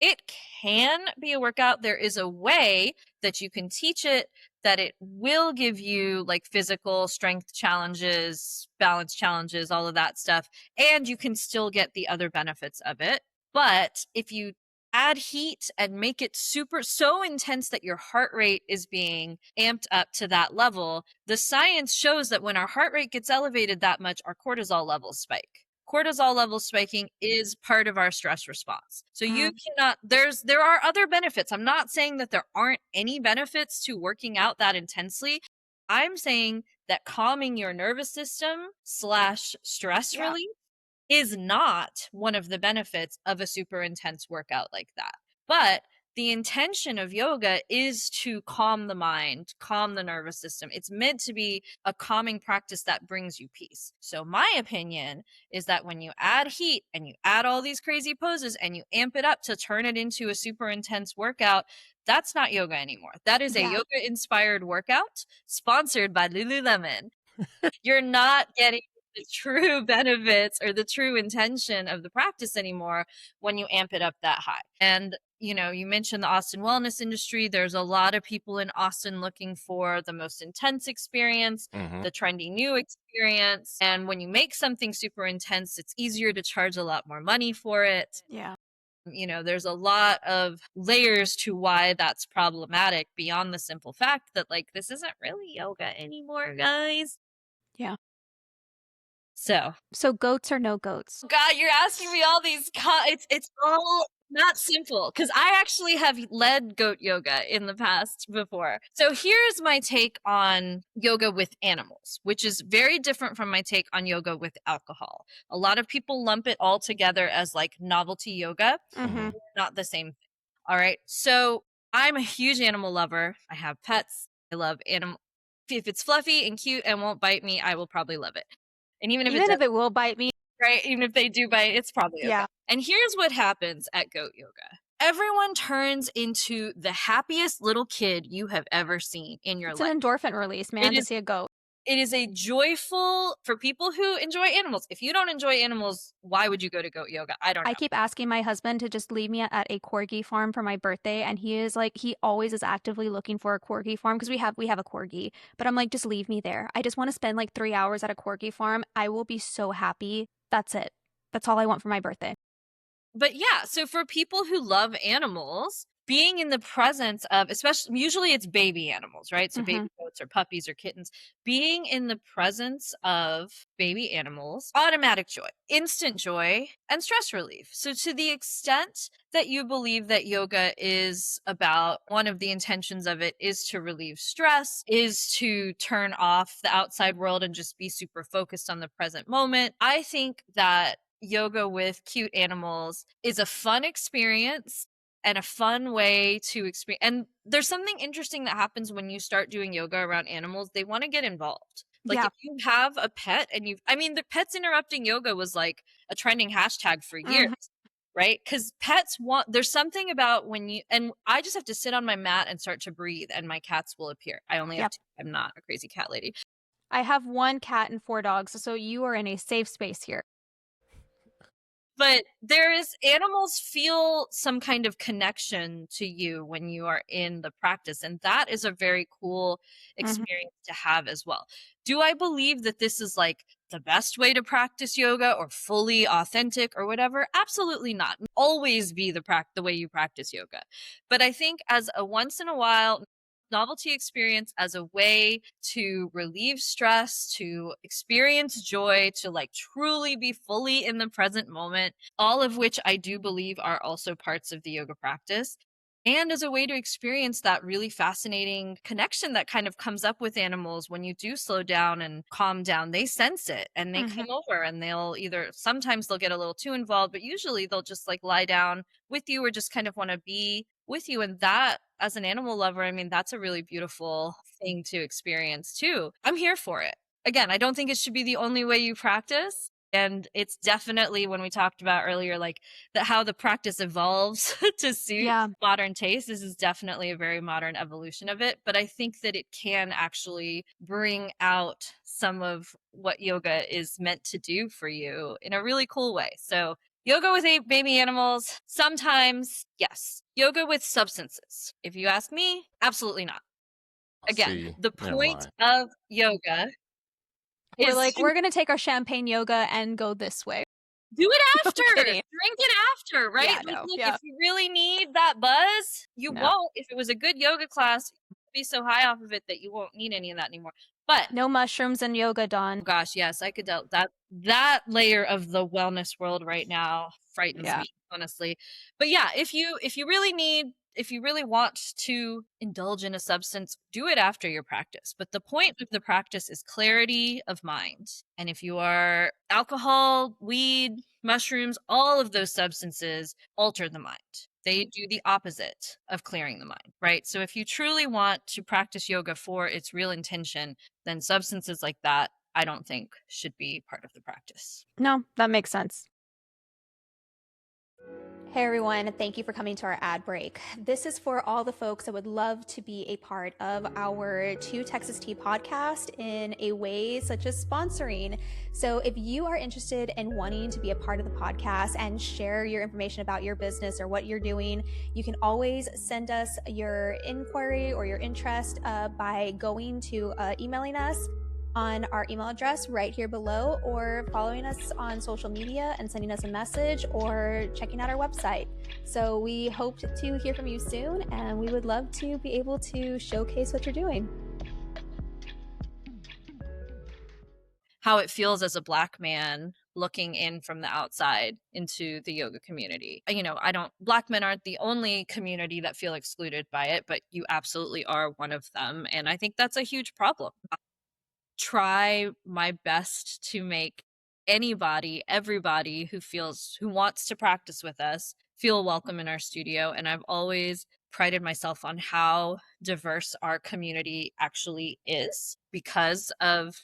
It can be a workout. There is a way that you can teach it that it will give you like physical strength challenges, balance challenges, all of that stuff. And you can still get the other benefits of it. But if you add heat and make it so intense that your heart rate is being amped up to that level, the science shows that when our heart rate gets elevated that much, our cortisol levels spike. Cortisol levels spiking is part of our stress response. So you cannot there are other benefits. I'm not saying that there aren't any benefits to working out that intensely. I'm saying that calming your nervous system slash stress Yeah. relief is not one of the benefits of a super intense workout like that. But the intention of yoga is to calm the mind, calm the nervous system. It's meant to be a calming practice that brings you peace. So, my opinion is that when you add heat and you add all these crazy poses and you amp it up to turn it into a super intense workout, that's not yoga anymore. That is a Yeah. yoga inspired workout sponsored by Lululemon. You're not getting the true benefits or the true intention of the practice anymore when you amp it up that high. And you mentioned the Austin wellness industry. There's a lot of people in Austin looking for the most intense experience, Mm-hmm. the trendy new experience. And when you make something super intense, it's easier to charge a lot more money for it. Yeah. There's a lot of layers to why that's problematic beyond the simple fact that like this isn't really yoga anymore, guys. Yeah. So, So goats or no goats? God, you're asking me all these. It's all not simple because I actually have led goat yoga in the past before. So here's my take on yoga with animals, which is very different from my take on yoga with alcohol. A lot of people lump it all together as like novelty yoga. Mm-hmm. Not the same thing. All right. So I'm a huge animal lover. I have pets. I love animal. If it's fluffy and cute and won't bite me, I will probably love it. And even if it Even does, if it will bite me. right? Even if they do bite, it's probably okay. Yeah. And here's what happens at goat yoga. Everyone turns into the happiest little kid you have ever seen in your It's life. an endorphin release, man, It to is see a goat. it is a joyful for people who enjoy animals. If you don't enjoy animals, why would you go to goat yoga? I don't know. I keep asking my husband to just leave me at a corgi farm for my birthday, and he is like, he always is actively looking for a corgi farm because we have a corgi. But I'm like, just leave me there. I just want to spend like 3 hours at a corgi farm. I will be so happy. That's it. That's all I want for my birthday. But yeah, so for people who love animals, being in the presence of, especially, usually it's baby animals, right? So baby goats or puppies or kittens, being in the presence of baby animals, automatic joy, instant joy, and stress relief. So to the extent that you believe that yoga is about, one of the intentions of it is to relieve stress, is to turn off the outside world and just be super focused on the present moment, I think that yoga with cute animals is a fun experience and a fun way to experience. And there's something interesting that happens when you start doing yoga around animals. They want to get involved. Like Yeah. if you have a pet and the pets interrupting yoga was like a trending hashtag for years. Right? Because pets there's something about and I just have to sit on my mat and start to breathe and my cats will appear. I only have Yep. to, I'm not a crazy cat lady. I have 1 cat and 4 dogs, so you are in a safe space here. But animals feel some kind of connection to you when you are in the practice. And that is a very cool experience to have as well. Do I believe that this is like the best way to practice yoga or fully authentic or whatever? Absolutely not. Always be the way you practice yoga. But I think as a once in a while, novelty experience as a way to relieve stress, to experience joy, to like truly be fully in the present moment, all of which I do believe are also parts of the yoga practice. And as a way to experience that really fascinating connection that kind of comes up with animals when you do slow down and calm down. They sense it and they come over, and they'll either, sometimes they'll get a little too involved, but usually they'll just like lie down with you or just kind of want to be with you. And that, as an animal lover, I mean, that's a really beautiful thing to experience too. I'm here for it. Again, I don't think it should be the only way you practice. And it's definitely, when we talked about earlier, like that how the practice evolves to suit modern taste. This is definitely a very modern evolution of it. But I think that it can actually bring out some of what yoga is meant to do for you in a really cool way. So yoga with baby animals, sometimes, yes. Yoga with substances. If you ask me, absolutely not. Again, the point of yoga we're like, we're going to take our champagne yoga and go this way. Do it after. Drink it after, right? Yeah, like, look, if you really need that buzz, you won't. If it was a good yoga class, you'll be so high off of it that you won't need any of that anymore. But no mushrooms and yoga, Dawn. Oh gosh, yes, I could doubt that layer of the wellness world right now frightens me, honestly. But yeah, if you really want to indulge in a substance, do it after your practice. But the point of the practice is clarity of mind. And if you are alcohol, weed, mushrooms, all of those substances alter the mind. They do the opposite of clearing the mind, right? So if you truly want to practice yoga for its real intention, then substances like that, I don't think should be part of the practice. No, that makes sense. Hey everyone, thank you for coming to our ad break. This is for all the folks that would love to be a part of our Two Texas Tea podcast in a way such as sponsoring. So if you are interested in wanting to be a part of the podcast and share your information about your business or what you're doing, you can always send us your inquiry or your interest by going to emailing us on our email address right here below, or following us on social media and sending us a message, or checking out our website. So we hope to hear from you soon, and we would love to be able to showcase what you're doing. How it feels as a Black man looking in from the outside into the yoga community. Black men aren't the only community that feel excluded by it, but you absolutely are one of them. And I think that's a huge problem. Try my best to make everybody who wants to practice with us feel welcome in our studio. And I've always prided myself on how diverse our community actually is because of,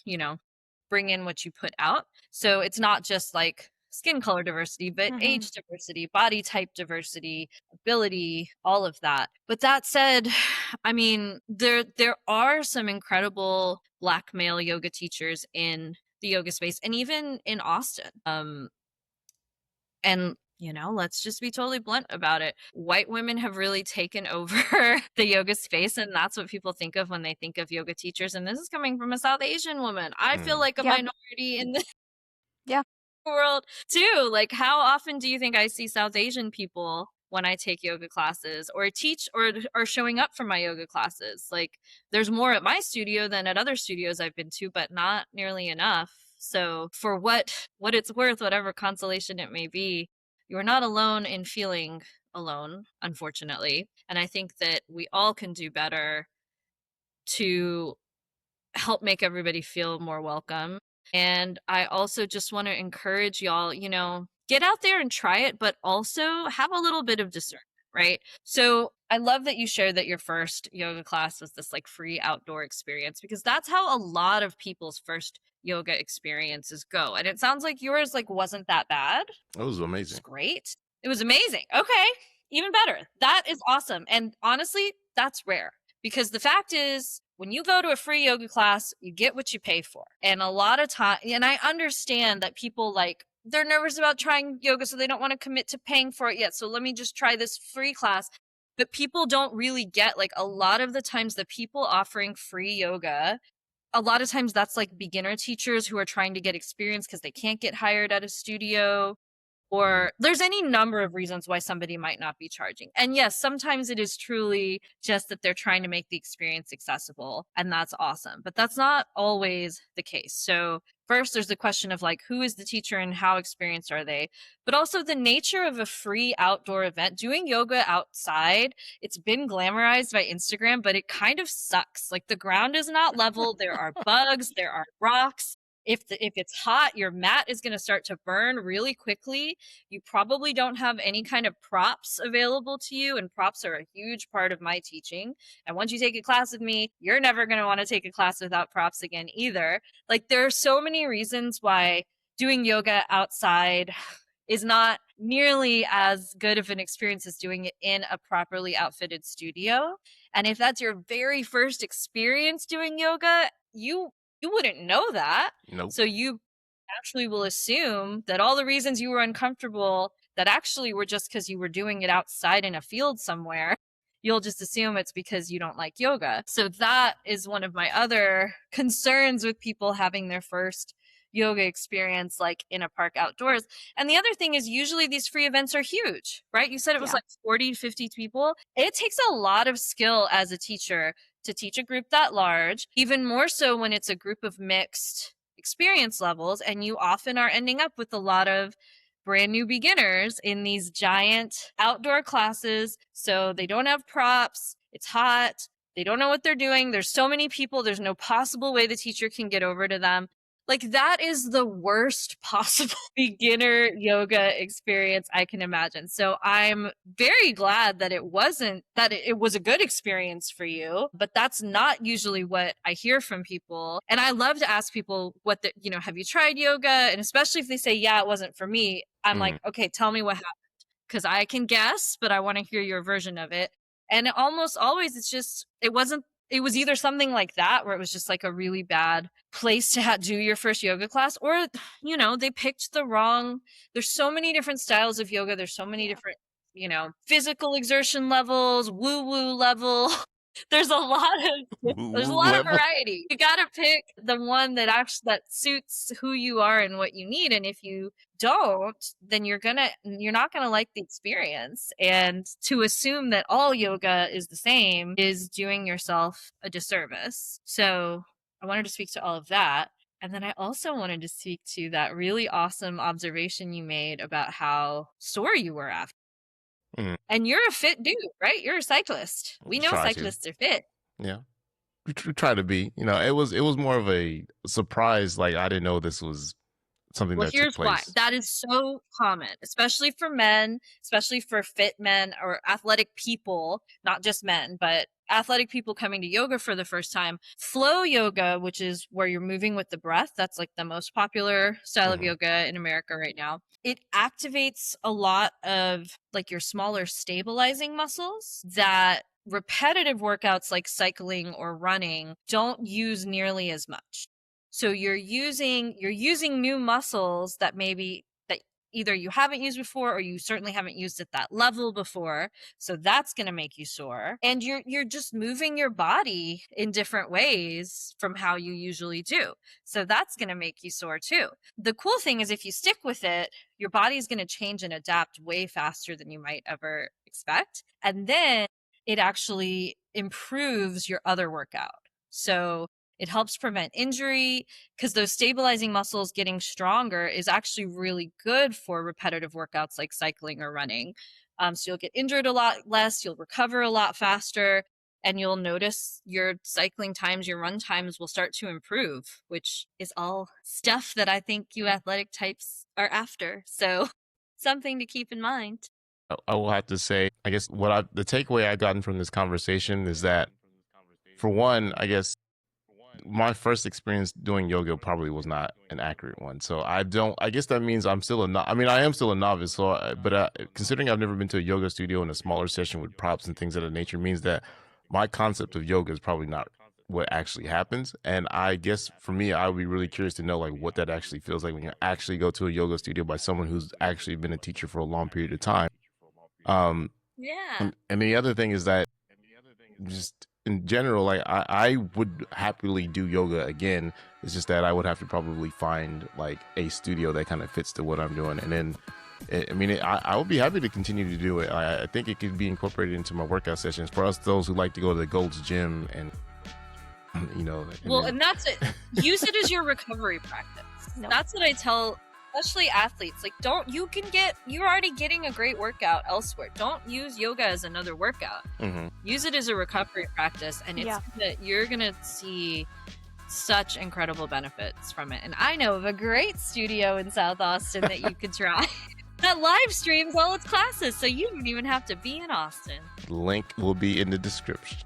bring in what you put out. So it's not just like skin color diversity, but age diversity, body type diversity, ability, all of that. But that said, I mean, there are some incredible Black male yoga teachers in the yoga space, and even in Austin. And let's just be totally blunt about it. White women have really taken over the yoga space, and that's what people think of when they think of yoga teachers. And this is coming from a South Asian woman. I feel like a minority in this world too. Like, how often do you think I see South Asian people when I take yoga classes or teach or are showing up for my yoga classes? Like, there's more at my studio than at other studios I've been to, but not nearly enough. So for what it's worth, whatever consolation it may be, you're not alone in feeling alone, unfortunately. And I think that we all can do better to help make everybody feel more welcome. And I also just want to encourage y'all, get out there and try it, but also have a little bit of discernment, right? So I love that you shared that your first yoga class was this like free outdoor experience, because that's how a lot of people's first yoga experiences go. And it sounds like yours like wasn't that bad. It was amazing. It was great. It was amazing. Okay. Even better. That is awesome. And honestly, that's rare, because the fact is, when you go to a free yoga class, you get what you pay for. And a lot of time, and I understand that people they're nervous about trying yoga, so they don't want to commit to paying for it yet. So let me just try this free class. But people don't really get, a lot of the times the people offering free yoga, a lot of times that's beginner teachers who are trying to get experience because they can't get hired at a studio. or there's any number of reasons why somebody might not be charging. And yes, sometimes it is truly just that they're trying to make the experience accessible, and that's awesome. But that's not always the case. So first, there's the question of like, who is the teacher and how experienced are they? But also the nature of a free outdoor event. Doing yoga outside, it's been glamorized by Instagram, but it kind of sucks. Like the ground is not level. There are bugs, there are rocks. If it's hot, your mat is going to start to burn really quickly. You probably don't have any kind of props available to you, and props are a huge part of my teaching. And once you take a class with me, you're never going to want to take a class without props again either. Like there are so many reasons why doing yoga outside is not nearly as good of an experience as doing it in a properly outfitted studio. And if that's your very first experience doing yoga, you wouldn't know that. Nope. So you actually will assume that all the reasons you were uncomfortable that actually were just because you were doing it outside in a field somewhere. You'll just assume it's because you don't like yoga. So that is one of my other concerns with people having their first yoga experience like in a park outdoors. And the other thing is usually these free events are huge, right? You said it was like 40 to 50 people. It takes a lot of skill as a teacher to teach a group that large, even more so when it's a group of mixed experience levels, and you often are ending up with a lot of brand new beginners in these giant outdoor classes. So they don't have props, it's hot, they don't know what they're doing, there's so many people, there's no possible way the teacher can get over to them. Like that is the worst possible beginner yoga experience I can imagine. So I'm very glad that it was a good experience for you, but that's not usually what I hear from people. And I love to ask people have you tried yoga? And especially if they say, yeah, it wasn't for me. I'm like, okay, tell me what happened. Because I can guess, but I want to hear your version of it. And almost always it was either something like that where it was just like a really bad place to do your first yoga class, or they picked the wrong. There's so many different styles of yoga, there's so many different physical exertion levels, woo woo level. There's a lot of variety. You got to pick the one that suits who you are and what you need. And if you don't, then you're not gonna like the experience. And to assume that all yoga is the same is doing yourself a disservice. So I wanted to speak to all of that. And then I also wanted to speak to that really awesome observation you made about how sore you were after. And you're a fit dude, right? You're a cyclist. We know cyclists are fit. Yeah. We try to be. It was more of a surprise. Like I didn't know this was something that took place. Why. That is so common, especially for men, especially for fit men or athletic people, not just men, but athletic people coming to yoga for the first time. Flow yoga, which is where you're moving with the breath, that's like the most popular style of yoga in America right now. It activates a lot of like your smaller stabilizing muscles that repetitive workouts like cycling or running don't use nearly as much. So you're using new muscles that either you haven't used before or you certainly haven't used at that level before. So that's going to make you sore. And you're just moving your body in different ways from how you usually do. So that's going to make you sore too. The cool thing is if you stick with it, your body is going to change and adapt way faster than you might ever expect. And then it actually improves your other workout. So it helps prevent injury because those stabilizing muscles getting stronger is actually really good for repetitive workouts like cycling or running. So you'll get injured a lot less, you'll recover a lot faster, and you'll notice your cycling times, your run times will start to improve, which is all stuff that I think you athletic types are after. So something to keep in mind. I will have to say, I guess the takeaway I've gotten from this conversation is that, for one, I guess my first experience doing yoga probably was not an accurate one. So I guess that means I am still a novice. So, considering I've never been to a yoga studio in a smaller session with props and things of that nature means that my concept of yoga is probably not what actually happens. And I guess for me, I would be really curious to know like what that actually feels like when you actually go to a yoga studio by someone who's actually been a teacher for a long period of time. Yeah. And the other thing is that just in general, like I would happily do yoga again. It's just that I would have to probably find like a studio that kind of fits to what I'm doing. And then I would be happy to continue to do it. I think it could be incorporated into my workout sessions for us, those who like to go to the Gold's Gym and, and that's it. Use it as your recovery practice. No. That's what I tell, especially athletes. Like, you're already getting a great workout elsewhere. Don't use yoga as another workout. Use it as a recovery practice, and you're gonna see such incredible benefits from it. And I know of a great studio in South Austin that you could try that live streams all its classes, so you don't even have to be in Austin. Link will be in the description.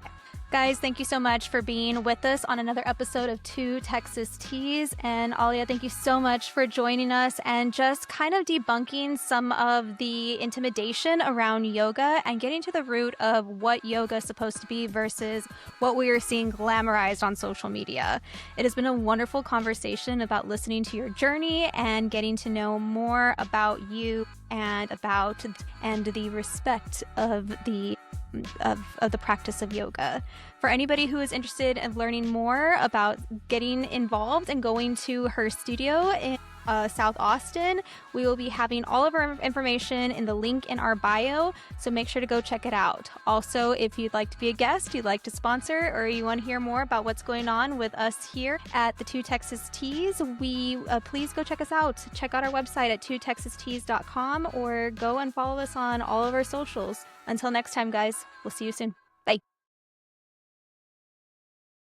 Guys, thank you so much for being with us on another episode of Two Texas Teas. And Alia, thank you so much for joining us and just kind of debunking some of the intimidation around yoga and getting to the root of what yoga is supposed to be versus what we are seeing glamorized on social media. It has been a wonderful conversation about listening to your journey and getting to know more about you and the respect of the practice of yoga. For anybody who is interested in learning more about getting involved and going to her studio in South Austin, we will be having all of our information in the link in our bio, so make sure to go check it out. Also, if you'd like to be a guest, you'd like to sponsor, or you want to hear more about what's going on with us here at the Two Texas Teas, please go check us out. Check out our website at twotexasteas.com or go and follow us on all of our socials. Until next time, guys, we'll see you soon.